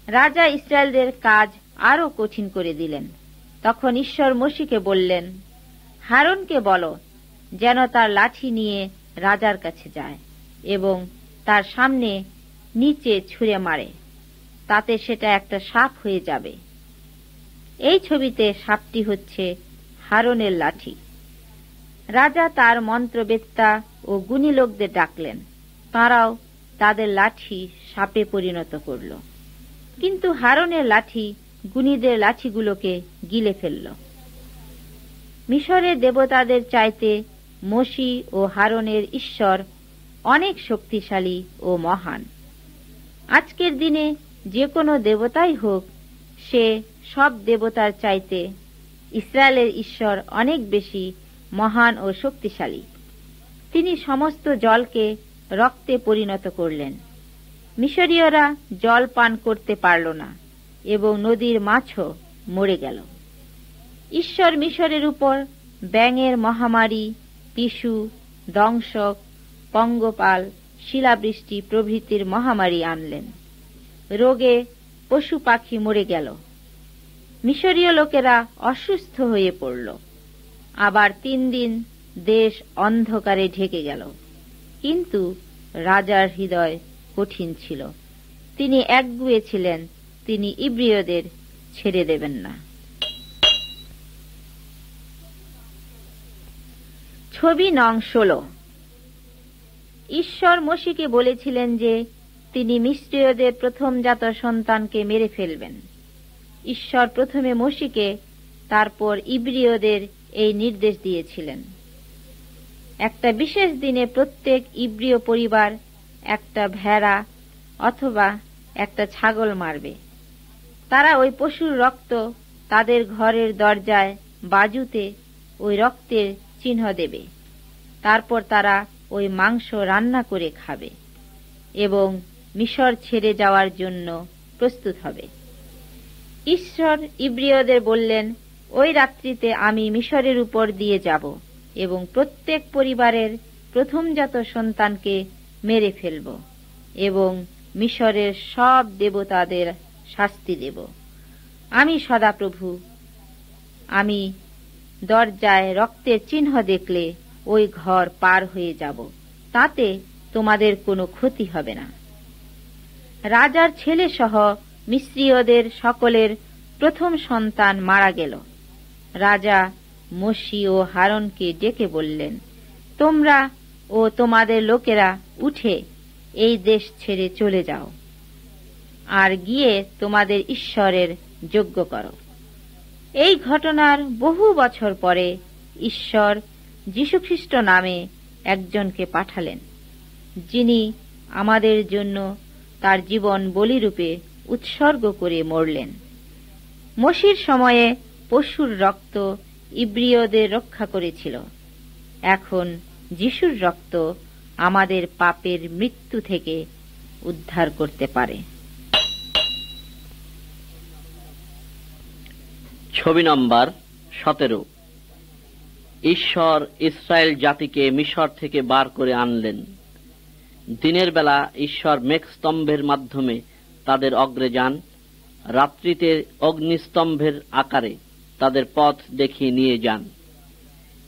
রাজা ইসরায়েলদের কাজ আরো কঠিন করে দিলেন। তখন ঈশ্বর মোশিকে বললেন, হারুনকে বলো যেন তার লাঠি নিয়ে রাজার কাছে যায় এবং তার সামনে নিচে ছুঁড়ে মারে, তাতে সেটা একটা সাপ হয়ে যাবে। এই ছবিতে সাপটি হচ্ছে হারুনের লাঠি। রাজা তার মন্ত্রবেত্তা ও গুণী লোকদের ডাকলেন। তারাও তাদের লাঠি সাপে পরিণত করল, কিন্তু হারুনের লাঠি গুণীদের লাঠিগুলোকে গিলে ফেলল। মিশরের দেবতাদের চাইতে মোশি ও হারুনের ঈশ্বর অনেক শক্তিশালী ও মহান। আজকের দিনে যে কোনো দেবতাই হোক, সে সব দেবতার চাইতে ইসরায়েলের ঈশ্বর অনেক বেশি মহান ও শক্তিশালী। তিনি সমস্ত জলকে রক্তে পরিণত করলেন। মিশরীয়রা জল পান করতে পারল না এবং নদীর মাছও মরে গেল। ঈশ্বর মিশরের উপর ব্যাঙের মহামারী, পিশু, দংশক, পঙ্গপাল, শিলাবৃষ্টি প্রভৃতির মহামারী আনলেন। রোগে পশু পাখি মরে গেল। মিশরীয় লোকেরা অসুস্থ হয়ে পড়ল। আবার 3 দিন দেশ অন্ধকারে ঢেকে গেল। কিন্তু রাজার হৃদয় কঠিন ছিল। তিনি একগুঁয়ে ছিলেন, তিনি ইব্রিয়দের ছেড়ে দেবেন না। ছবি নং 16। ঈশ্বর মোশিকে বলেছিলেন যে তিনি মিস্রীয়দের প্রথমজাত সন্তানকে মেরে ফেলবেন। ঈশ্বর প্রথমে মোশিকে, তারপর ইব্রিয়দের এই নির্দেশ দিয়েছিলেন। একটা বিশেষ দিনে প্রত্যেক ইব্রিয় পরিবার একটা ভেড়া অথবা একটা ছাগল মারবে। তারা ওই পশুর রক্ত তাদের ঘরের দরজায় বাজুতে ওই রক্তের চিহ্ন দেবে। তারপর তারা ওই মাংস রান্না করে খাবে এবং মিশর ছেড়ে যাওয়ার জন্য প্রস্তুত হবে। ঈশ্বর ইব্রিয়দের বললেন, ওই রাত্রিতে আমি মিশরের উপর দিয়ে যাব এবং প্রত্যেক পরিবারের প্রথমজাত সন্তানকে মেরে ফেলব এবং মিশরের সব দেবতাদের শাস্তি দেব। আমি সদাপ্রভু, আমি দরজায় রক্তের চিহ্ন দেখলে ওই ঘর পার হয়ে যাব, তাতে তোমাদের কোনো ক্ষতি হবে না। রাজার ছেলে সহ মিস্রীয়দের সকলের প্রথম সন্তান মারা গেল। রাজা মোশি ও হারনকে ডেকে বললেন, তোমরা ও তোমাদের লোকেরা উঠে এই দেশ ছেড়ে চলে যাও, আর গিয়ে তোমাদের ঈশ্বরের যজ্ঞ করো। এই ঘটনার বহু বছর পরে ঈশ্বর যীশুখ্রিস্ট নামে একজনকে পাঠালেন, যিনি আমাদের জন্য তার জীবন বলিরূপে উৎসর্গ করে মরলেন। মোশির সময়ে পশুর রক্ত ইব্রিয়দের রক্ষা করেছিল। এখন যিশুর রক্ত আমাদের পাপের মৃত্যু থেকে উদ্ধার করতে পারে। ছবি নম্বর 17। ঈশ্বর ইসরায়েল জাতিকে মিশর থেকে বার করে আনলেন। দিনের বেলা ঈশ্বর মেঘস্তম্ভের মাধ্যমে তাদের অগ্রে যান, রাত্রিতে অগ্নিস্তম্ভের আকারে তাদের পথ দেখিয়ে নিয়ে যান।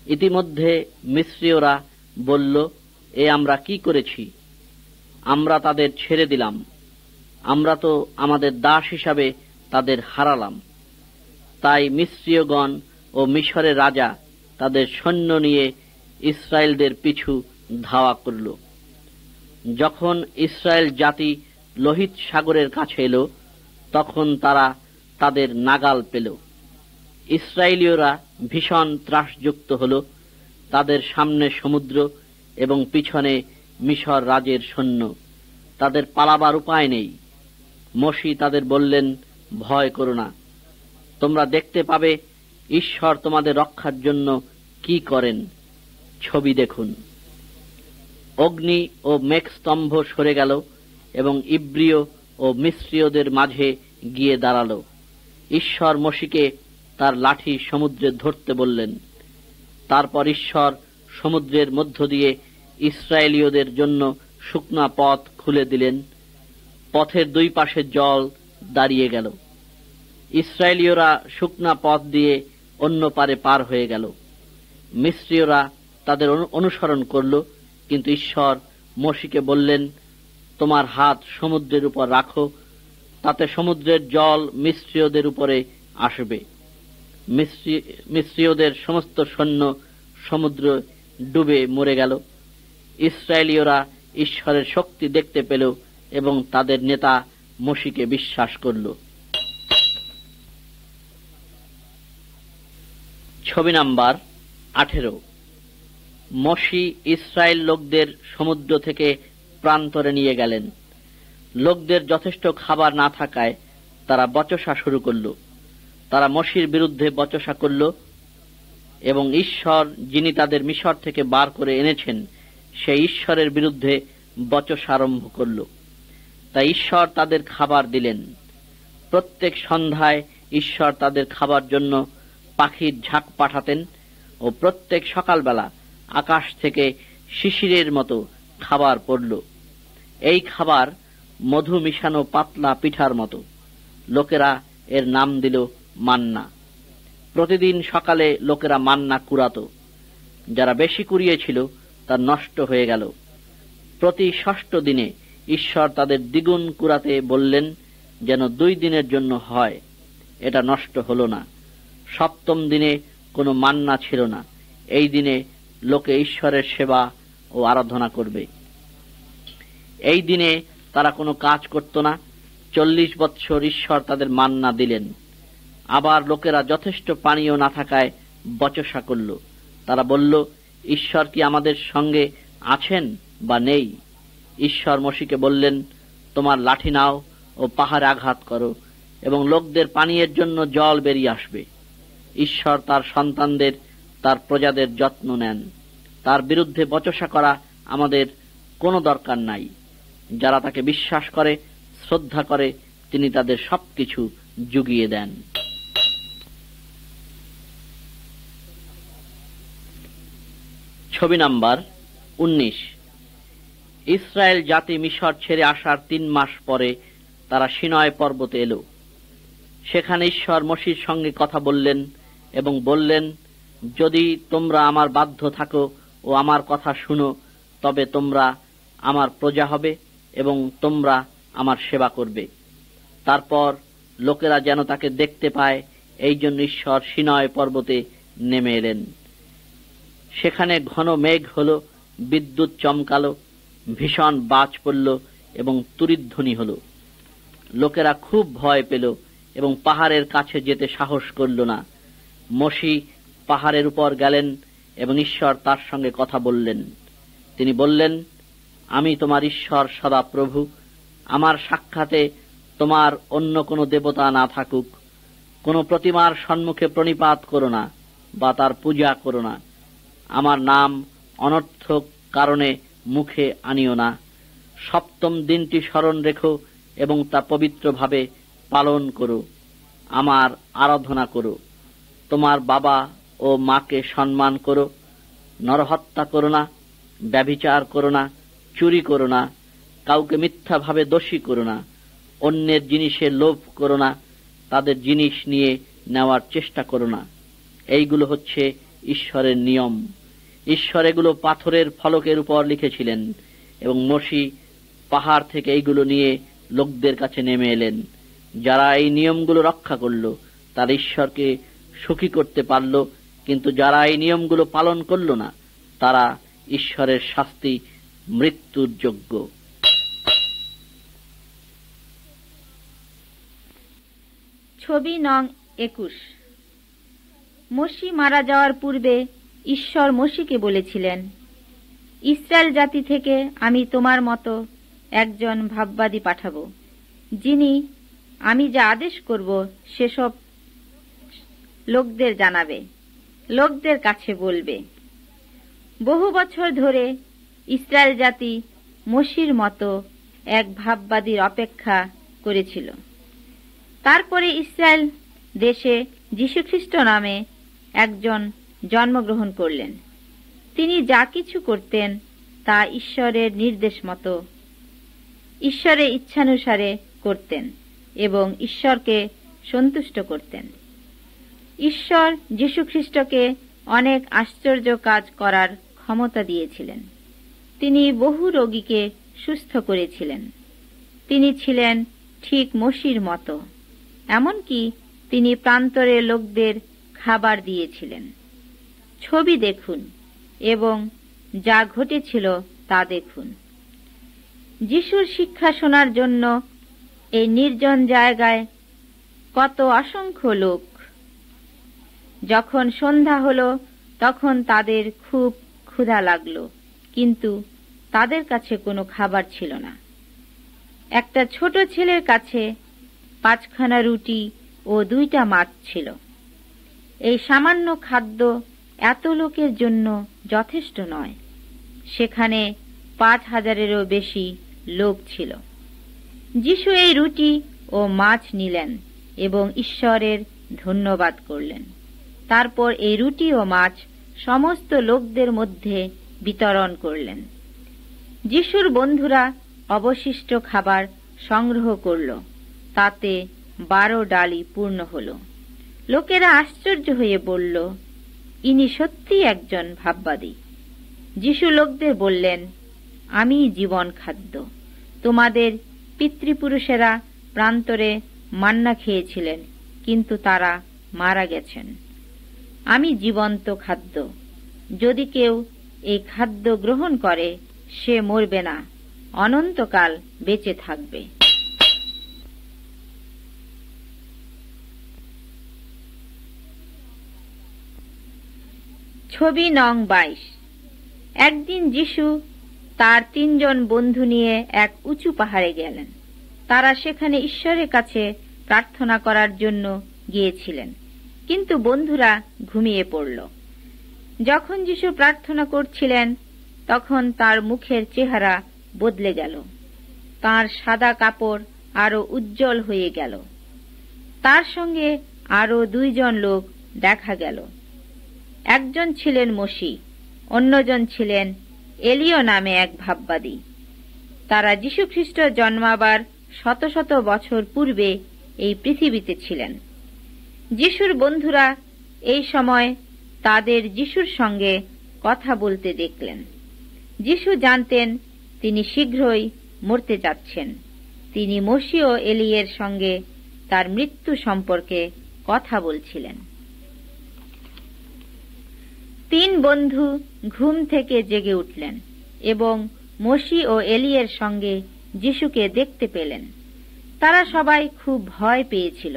ইতিমধ্যে মিস্রীয়রা বলল, এ আমরা কি করেছি? আমরা তাদের ছেড়ে দিলাম, আমরা তো আমাদের দাস হিসাবে তাদের হারালাম। তাই মিস্রীয়গণ ও মিশরের রাজা তাদের সৈন্য নিয়ে ইসরায়েলদের পিছু ধাওয়া করল। যখন ইসরায়েল জাতি লোহিত সাগরের কাছে এলো, তখন তারা তাদের নাগাল পেল। ইসরায়েলীয়রা ভীষণ ত্রাসযুক্ত হল। তাদের সামনে সমুদ্র এবং পিছনে মিশর রাজের সৈন্য। তাদের পালাবার উপায় নেই। মোশি তাদের বললেন, ভয় করো না, তোমরা দেখতে পাবে ঈশ্বর তোমাদের রক্ষার জন্য কি করেন। ছবি দেখুন। অগ্নি ও মেঘস্তম্ভ সরে গেল এবং ইব্রিয় ও মিস্রীয়দের মাঝে গিয়ে দাঁড়াল। ঈশ্বর মোশিকে তার লাঠি সমুদ্রে ধরতে বললেন। তারপর ঈশ্বর সমুদ্রের মধ্য দিয়ে ইসরায়েলীয়দের জন্য শুকনা পথ খুলে দিলেন। পথের দুই পাশে জল দাঁড়িয়ে গেল। ইসরায়েলীয়রা শুকনা পথ দিয়ে অন্য পারে পার হয়ে গেল। মিস্রীয়রা তাদের অনুসরণ করল, কিন্তু ঈশ্বর মোশিকে বললেন, তোমার হাত সমুদ্রের উপর রাখো, তাতে সমুদ্রের জল মিস্রীয়দের উপরে আসবে। মিস্রীয়দের সমস্ত সৈন্য সমুদ্র ডুবে মরে গেল। ইসরায়েলীয়রা ঈশ্বরের শক্তি দেখতে পেল এবং তাদের নেতা মোশিকে বিশ্বাস করল। ছবি নাম্বার 18। মোশি ইসরায়েল লোকদের সমুদ্র থেকে প্রান্তরে নিয়ে গেলেন। লোকদের যথেষ্ট খাবার না থাকায় তারা বচসা শুরু করল। তারা মোশির বিরুদ্ধে বচসা করল এবং ঈশ্বর, যিনি তাদের মিশর থেকে বার করে এনেছেন, সেই ঈশ্বরের বিরুদ্ধে বচসা আরম্ভ করল। তাই ঈশ্বর তাদের খাবার দিলেন। প্রত্যেক সন্ধ্যায় ঈশ্বর তাদের খাবার জন্য পাখির ঝাঁক পাঠাতেন ও প্রত্যেক সকালবেলা আকাশ থেকে শিশিরের মতো খাবার পড়ল। এই খাবার মধু মিশানো পাতলা পিঠার মতো। লোকেরা এর নাম দিল মান্না। প্রতিদিন সকালে লোকেরা মান্না কুড়াত। যারা বেশি কুড়িয়েছিল তা নষ্ট হয়ে গেল। প্রতি ষষ্ঠ দিনে ঈশ্বর তাদের দ্বিগুণ কুড়াতে বললেন, যেন 2 দিনের জন্য হয়। এটা নষ্ট হল না। সপ্তম দিনে কোনো মান্না ছিল না। এই দিনে লোকে ঈশ্বরের সেবা ও আরাধনা করবে। এই দিনে তারা কোনো কাজ করত না। 40 বৎসর ঈশ্বর তাদের মান্না দিলেন। আবার লোকেরা যথেষ্ট পানীয় না থাকায় বচসা করল। তারা বলল, ঈশ্বর কি আমাদের সঙ্গে আছেন বা নেই? ঈশ্বর মোশিকে বললেন, তোমার লাঠি নাও ও পাহাড়ে আঘাত করো এবং লোকদের পানীয়ের জন্য জল বেরিয়ে আসবে। ঈশ্বর তার সন্তানদের, তার প্রজাদের যত্ন নেন। তার বিরুদ্ধে বচসা করা আমাদের কোনো দরকার নাই। যারা তাকে বিশ্বাস করে, শ্রদ্ধা করে, তিনি তাদের সবকিছু জুগিয়ে দেন। ছবি নাম্বার 19। ইসরায়েল জাতি মিশর ছেড়ে আসার 3 মাস পরে তারা সিনয় পর্বতে এলো। সেখানে ঈশ্বর মোশির সঙ্গে কথা বললেন এবং বললেন, যদি তোমরা আমার বাধ্য থাকো ও আমার কথা শুনো, তবে তোমরা আমার প্রজা হবে এবং তোমরা আমার সেবা করবে। তারপর লোকেরা যেন তাকে দেখতে পায়, এই জন্য ঈশ্বর সিনয় পর্বতে নেমে এলেন। সেখানে ঘন মেঘ হলো, বিদ্যুৎ চমকালো, ভীষণ বাজ পড়ল এবং তুরিধ্বনি হলো। লোকেরা খুব ভয় পেল এবং পাহাড়ের কাছে যেতে সাহস করল না। মোশি পাহাড়ের উপর গেলেন এবং ঈশ্বর তার সঙ্গে কথা বললেন। তিনি বললেন, আমি তোমার ঈশ্বর সদাপ্রভু, আমার সাক্ষাতে তোমার অন্য কোনো দেবতা না থাকুক। কোনো প্রতিমার সম্মুখে প্রণিপাত করো না বা তার পূজা করো না। আমার নাম অনর্থক কারণে মুখে আনিও না। সপ্তম দিনটি স্মরণ রেখো এবং তা পবিত্রভাবে পালন করো। আমার আরাধনা করো। তোমার বাবা ও মাকে সম্মান করো। নরহত্যা করো না, ব্যভিচার করো না, চুরি করো না, কাউকে মিথ্যাভাবে দোষী করো না, অন্যের জিনিসে লোভ করো না, তাদের জিনিস নিয়ে নেওয়ার চেষ্টা করো না। এইগুলো হচ্ছে ঈশ্বরের নিয়ম। ঈশ্বর এগুলো পাথরের ফলকের উপর লিখেছিলেন এবং মোশি পাহাড় থেকে এইগুলো নিয়ে লোকদের কাছে নেমে এলেন। যারা এই নিয়মগুলো রক্ষা করল তারা ঈশ্বরকে সুখী করতে পারল, কিন্তু যারা এই নিয়মগুলো পালন করল না তারা ঈশ্বরের শাস্তি, মৃত্যুর যোগ্য। ছবি নং 21। মোশি মারা যাওয়ার পূর্বে ঈশ্বর মোশিকে বলেছিলেন, ইসরায়েল জাতি থেকে আমি তোমার মতো একজন ভাববাদী পাঠাবো, যিনি আমি যা আদেশ করব সেসব লোকদের জানাবে, লোকদের কাছে বলবে। বহু বছর ধরে ইসরায়েল জাতি মোশির মতো এক ভাববাদীর অপেক্ষা করেছিল। তারপরে ইসরায়েল দেশে যীশুখ্রিস্ট নামে একজন জন্মগ্রহণ করলেন। তিনি যা কিছু করতেন তা ঈশ্বরের নির্দেশ মতো, ঈশ্বরের ইচ্ছানুসারে করতেন এবং ঈশ্বরকে সন্তুষ্ট করতেন। ঈশ্বর যীশুখ্রিস্টকে অনেক আশ্চর্য কাজ করার ক্ষমতা দিয়েছিলেন। তিনি বহু রোগীকে সুস্থ করেছিলেন। তিনি ছিলেন ঠিক মোশির মতো, এমনকি তিনি প্রান্তরের লোকদের খাবার দিয়েছিলেন। ছবি দেখুন এবং যা ঘটেছিল তা দেখুন। যিশুর শিক্ষা শোনার জন্য এই নির্জন জায়গায় কত অসংখ্য লোক। যখন সন্ধ্যা হলো তখন তাদের খুব ক্ষুধা লাগলো, কিন্তু তাদের কাছে কোনো খাবার ছিল না। একটা ছোট ছেলের কাছে 5খানা রুটি ও 2টা মাছ ছিল। এই সামান্য খাদ্য এত লোকের জন্য যথেষ্ট নয়। সেখানে 5000-এরও বেশি লোক ছিল। যিশু এই রুটি ও মাছ নিলেন এবং ঈশ্বরের ধন্যবাদ করলেন। তারপর এই রুটি ও মাছ সমস্ত লোকদের মধ্যে বিতরণ করলেন। যিশুর বন্ধুরা অবশিষ্ট খাবার সংগ্রহ করল, তাতে 12 ডালি পূর্ণ হল। লোকেরা আশ্চর্য হয়ে বলল, ইনি সত্যি একজন ভাববাদী। যিশু লোকদের বললেন, আমি জীবন খাদ্য। তোমাদের পিতৃপুরুষেরা প্রান্তরে মান্না খেয়েছিলেন, কিন্তু তারা মারা গেছেন। আমি জীবন্ত খাদ্য। যদি কেউ এই খাদ্য গ্রহণ করে সে মরবে না, অনন্তকাল বেঁচে থাকবে। ছবি নং 22। একদিন যিশু তার 3 জন বন্ধু নিয়ে এক উঁচু পাহাড়ে গেলেন। তারা সেখানে ঈশ্বরের কাছে প্রার্থনা করার জন্য গিয়েছিলেন, কিন্তু বন্ধুরা ঘুমিয়ে পড়ল। যখন যিশু প্রার্থনা করছিলেন তখন তার মুখের চেহারা বদলে গেল। তার সাদা কাপড় আরো উজ্জ্বল হয়ে গেল। তার সঙ্গে আরো 2 জন লোক দেখা গেল। একজন ছিলেন মোশি, অন্যজন ছিলেন এলিয় নামে এক ভাববাদী। তারা যীশুখ্রিস্ট জন্মাবার শত শত বছর পূর্বে এই পৃথিবীতে ছিলেন। যিশুর বন্ধুরা এই সময় তাদের যিশুর সঙ্গে কথা বলতে দেখলেন। যিশু জানতেন তিনি শীঘ্রই মরতে যাচ্ছেন। তিনি মসীহ ও এলিয়ের সঙ্গে তার মৃত্যু সম্পর্কে কথা বলছিলেন। 3 বন্ধু ঘুম থেকে জেগে উঠলেন এবং মসীহ ও এলিয়ের সঙ্গে যিশুকে দেখতে পেলেন। তারা সবাই খুব ভয় পেয়েছিল।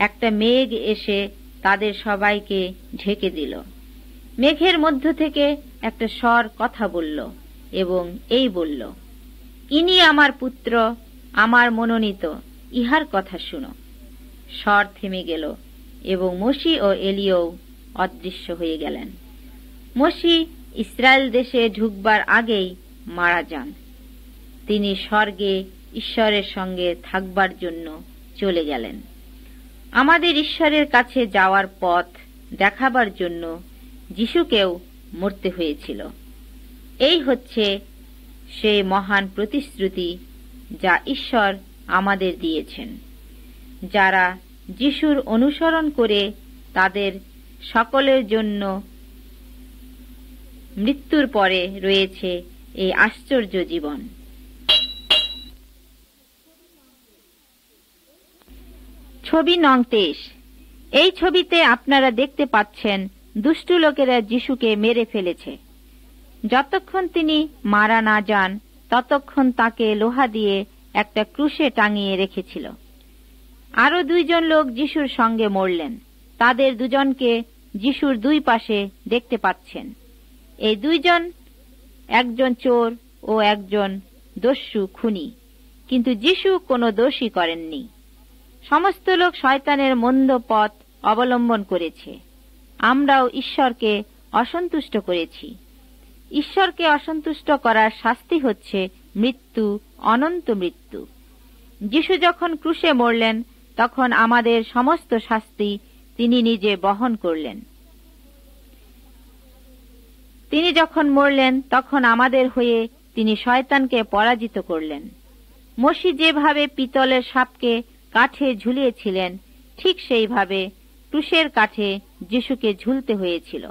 একটা মেঘ এসে তাদের সবাইকে ঢেকে দিল। মেঘের মধ্য থেকে একটা স্বর কথা বলল এবং এই বলল, ইনি আমার পুত্র, আমার মনোনীত, ইহার কথা শুনো। স্বর থেমে গেল এবং মসীহ ও এলিয়াও অদৃশ্য হয়ে গেলেন। মসীহ ইসরায়েল দেশে ঢুকবার আগেই মারা যান। তিনি স্বর্গে ঈশ্বরের সঙ্গে থাকবার জন্য চলে গেলেন। আমাদের ঈশ্বরের কাছে যাওয়ার পথ দেখাবার জন্য যিশুকেও মরতে হয়েছিল। এই হচ্ছে সেই মহান প্রতিশ্রুতি যা ঈশ্বর আমাদের দিয়েছেন। যারা যিশুর অনুসরণ করে তাদের সকলের জন্য মৃত্যুর পরে রয়েছে এই আশ্চর্য জীবন। ছবি নং 23। এই ছবিতে আপনারা দেখতে পাচ্ছেন দুষ্টু লোকেরা যিশুকে মেরে ফেলেছে। যতক্ষণ তিনি মারা না যান ততক্ষণ তাকে লোহা দিয়ে একটা ক্রুশে টাঙিয়ে রেখেছিল। আরো 2 জন লোক যিশুর সঙ্গে মরলেন। তাদের 2 জনকে যিশুর 2 পাশে দেখতে পাচ্ছেন। এই 2 জন, একজন চোর ও একজন দস্যু খুনি, কিন্তু যিশু কোনো দোষই করেননি। সমস্ত লোক শয়তানের মন্দ পথ অবলম্বন করেছে। আমরাও ঈশ্বরকে অসন্তুষ্ট করেছি। ঈশ্বরকে অসন্তুষ্ট করার শাস্তি হচ্ছে মৃত্যু, অনন্ত মৃত্যু। যিশু যখন ক্রুশে মরলেন তখন আমাদের সমস্ত শাস্তি তিনি নিজে বহন করলেন। তিনি যখন মরলেন তখন আমাদের হয়ে তিনি শয়তানকে পরাজিত করলেন। মসীহ যেভাবে পিতলের সাপকে কাঠে ঝুলিয়েছিলেন, ঠিক সেইভাবে ক্রুশের কাঠে যিশুকে ঝুলতে হয়েছিল।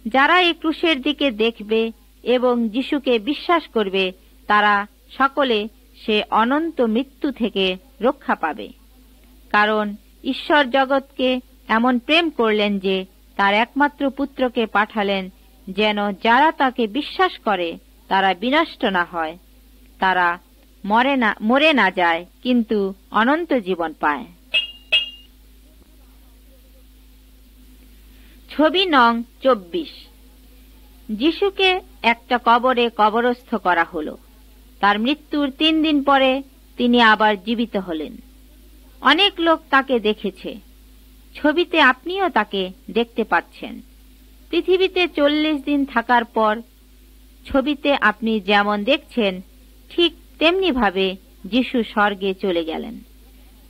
যারা এই ক্রুশের দিকে দেখবে এবং যিশুকে বিশ্বাস করবে তারা সকলে সে অনন্ত মৃত্যু থেকে রক্ষা পাবে। কারণ ঈশ্বর জগৎকে এমন প্রেম করলেন যে তার একমাত্র পুত্রকে পাঠালেন, যেন যারা তাকে বিশ্বাস করে তারা বিনষ্ট না হয়, তারা মরে না যায়, কিন্তু অনন্ত জীবন পায়। ছবি নং 24। যিশুকে একটা কবরে কবরস্থ করা হলো। তার মৃত্যুর 3 দিন পরে তিনি আবার জীবিত হলেন। অনেক লোক তাকে দেখেছে। ছবিতে আপনিও তাকে দেখতে পাচ্ছেন। পৃথিবীতে 40 দিন থাকার পর ছবিতে আপনি যেমন দেখছেন ঠিক তেমনি ভাবে যিশু স্বর্গে চলে গেলেন।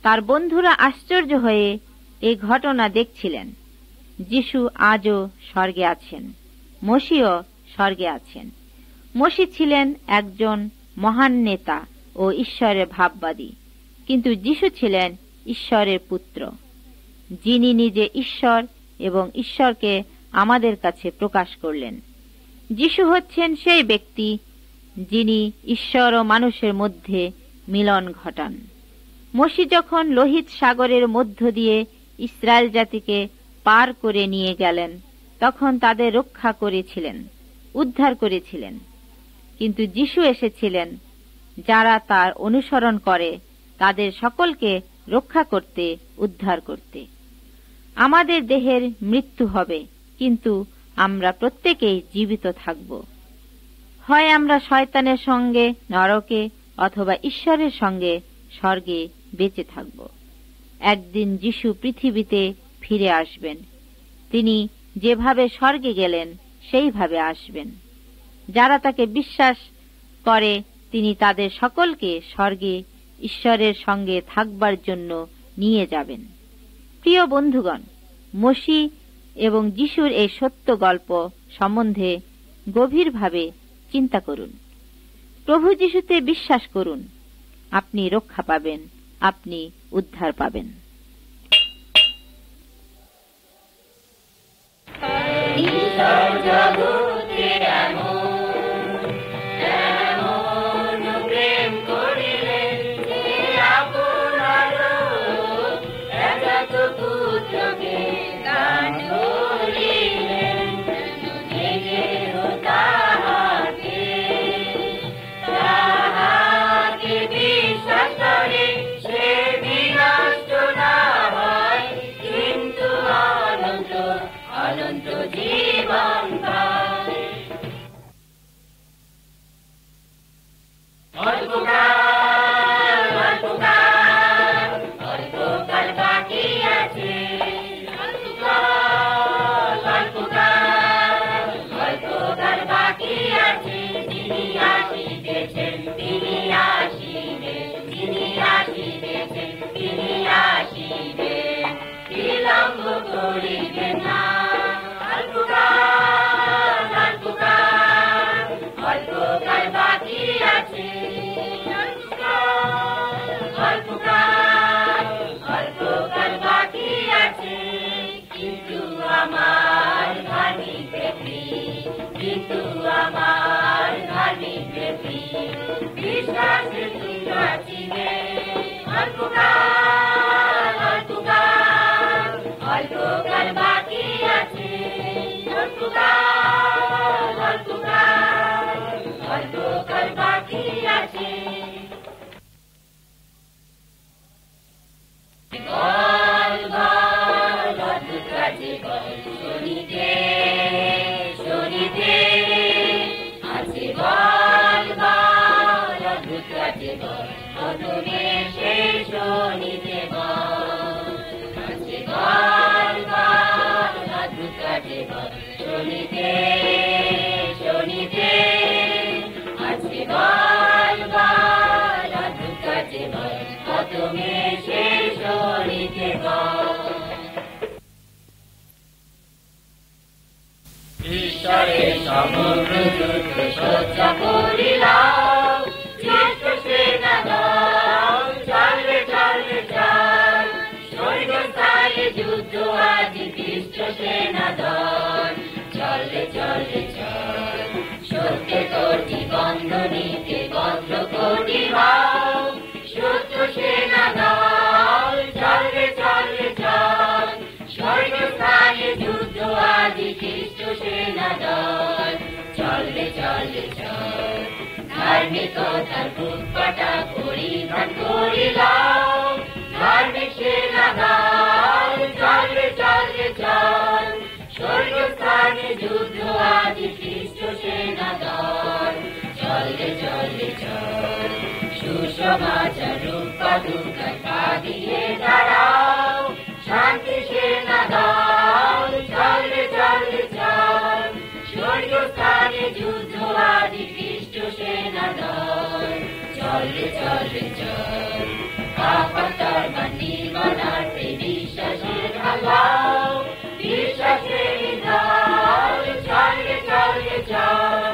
তার বন্ধুরা আশ্চর্য হয়ে এই ঘটনা দেখছিলেন। যিশু আজও স্বর্গে আছেন, মসীহও স্বর্গে আছেন। মসীহ ছিলেন একজন মহান নেতা ও ঈশ্বরের ভাববাদী, কিন্তু যিশু ছিলেন ঈশ্বরের পুত্র, যিনি নিজে ঈশ্বর এবং ঈশ্বরকে আমাদের কাছে প্রকাশ করলেন। যিশু হচ্ছেন সেই ব্যক্তি যিনি ঈশ্বর ও মানুষের মধ্যে মিলন ঘটান। মসীহ যখন লোহিত সাগরের মধ্য দিয়ে ইসরায়েল জাতিকে পার করে নিয়ে গেলেন তখন তাদের রক্ষা করেছিলেন, উদ্ধার করেছিলেন। কিন্তু যিশু এসেছিলেন যারা তার অনুসরণ করে তাদের সকলকে রক্ষা করতে, উদ্ধার করতে। আমাদের দেহের মৃত্যু হবে, কিন্তু আমরা প্রত্যেকেই জীবিত থাকব। হয় আমরা শয়তানের সঙ্গে নরকে অথবা ঈশ্বরের সঙ্গে স্বর্গে বেঁচে থাকব। একদিন যিশু পৃথিবীতে ফিরে আসবেন। তিনি যেভাবে স্বর্গে গেলেন সেইভাবে আসবেন। যারা তাকে বিশ্বাস করে তিনি তাদের সকলকে স্বর্গে ঈশ্বরের সঙ্গে থাকবার জন্য নিয়ে যাবেন। প্রিয় বন্ধুগণ, মসীহ এবং যিশুর এই সত্য গল্প সম্বন্ধে গভীরভাবে চিন্তা করুন। প্রভু যিশুতে বিশ্বাস করুন। আপনি রক্ষা পাবেন, আপনি উদ্ধার পাবেন। ঈশ্বরের সমগ্র যুদ্ধ সজ্জা করিলাম, জ্যেষ্ঠ সেনাদল চলবে চলবে চল, স্বর্গস্থানে যুদ্ধ আজি খ্রিস্ট সেনাদল চলবে চলবে চল, সত্যে তোর বন্ধনীতে বদ্ধ করিলাম, সত্য সেনাদল চলবে চলবে চল, স্বর্গস্থানে যুদ্ধ আজি খ্রিস্ট সেনাদল চলবে চলবে চল, ধার্মিকতার বুকপাটা পরিধান করিলাম, ধার্মিক সেনাদল চলবে চলবে চল, স্বর্গস্থানে যুদ্ধ আজি খ্রিস্ট সেনাদল চলবে চলবে চল, সুসমাচার রূপা পা দিয়ে দাঁড়াও, শান্তি সেনাদল চলবে চলবে চল, স্বর্গস্থানে যুদ্ধ আজি খ্রিস্ট সেনাদল চলবে চলবে চল, আপাতার বাণী বানাতে বিশ্বাসের ঢালাও, বিশ্বাসের দল চলবে চলবে চল,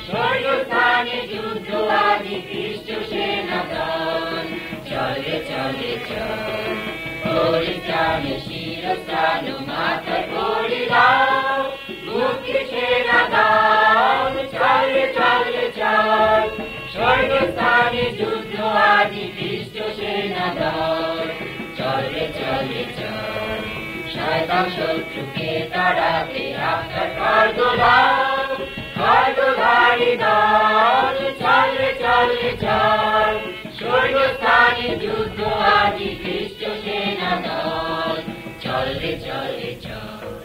স্বর্গস্থানে যুদ্ধ আজি খ্রিস্ট সেনাদল চলবে চলবে চল, পরিত্রাণে শিরস্থান মাথায় করিলাম, মুক্তি সেনাদল চলবে চলবে চল, স্বর্গস্থানে যুদ্ধ আজি খ্রিস্ট সেনাদল চলবে চলবে চল, শয়তান শত্রুকে তাড়াতে আপনার খড়গোলাও, খড়গধারী দল চলবে চলবে চল, স্বর্গস্থানে যুদ্ধ আজি খ্রিস্ট সেনাদল চলবে চলবে চল।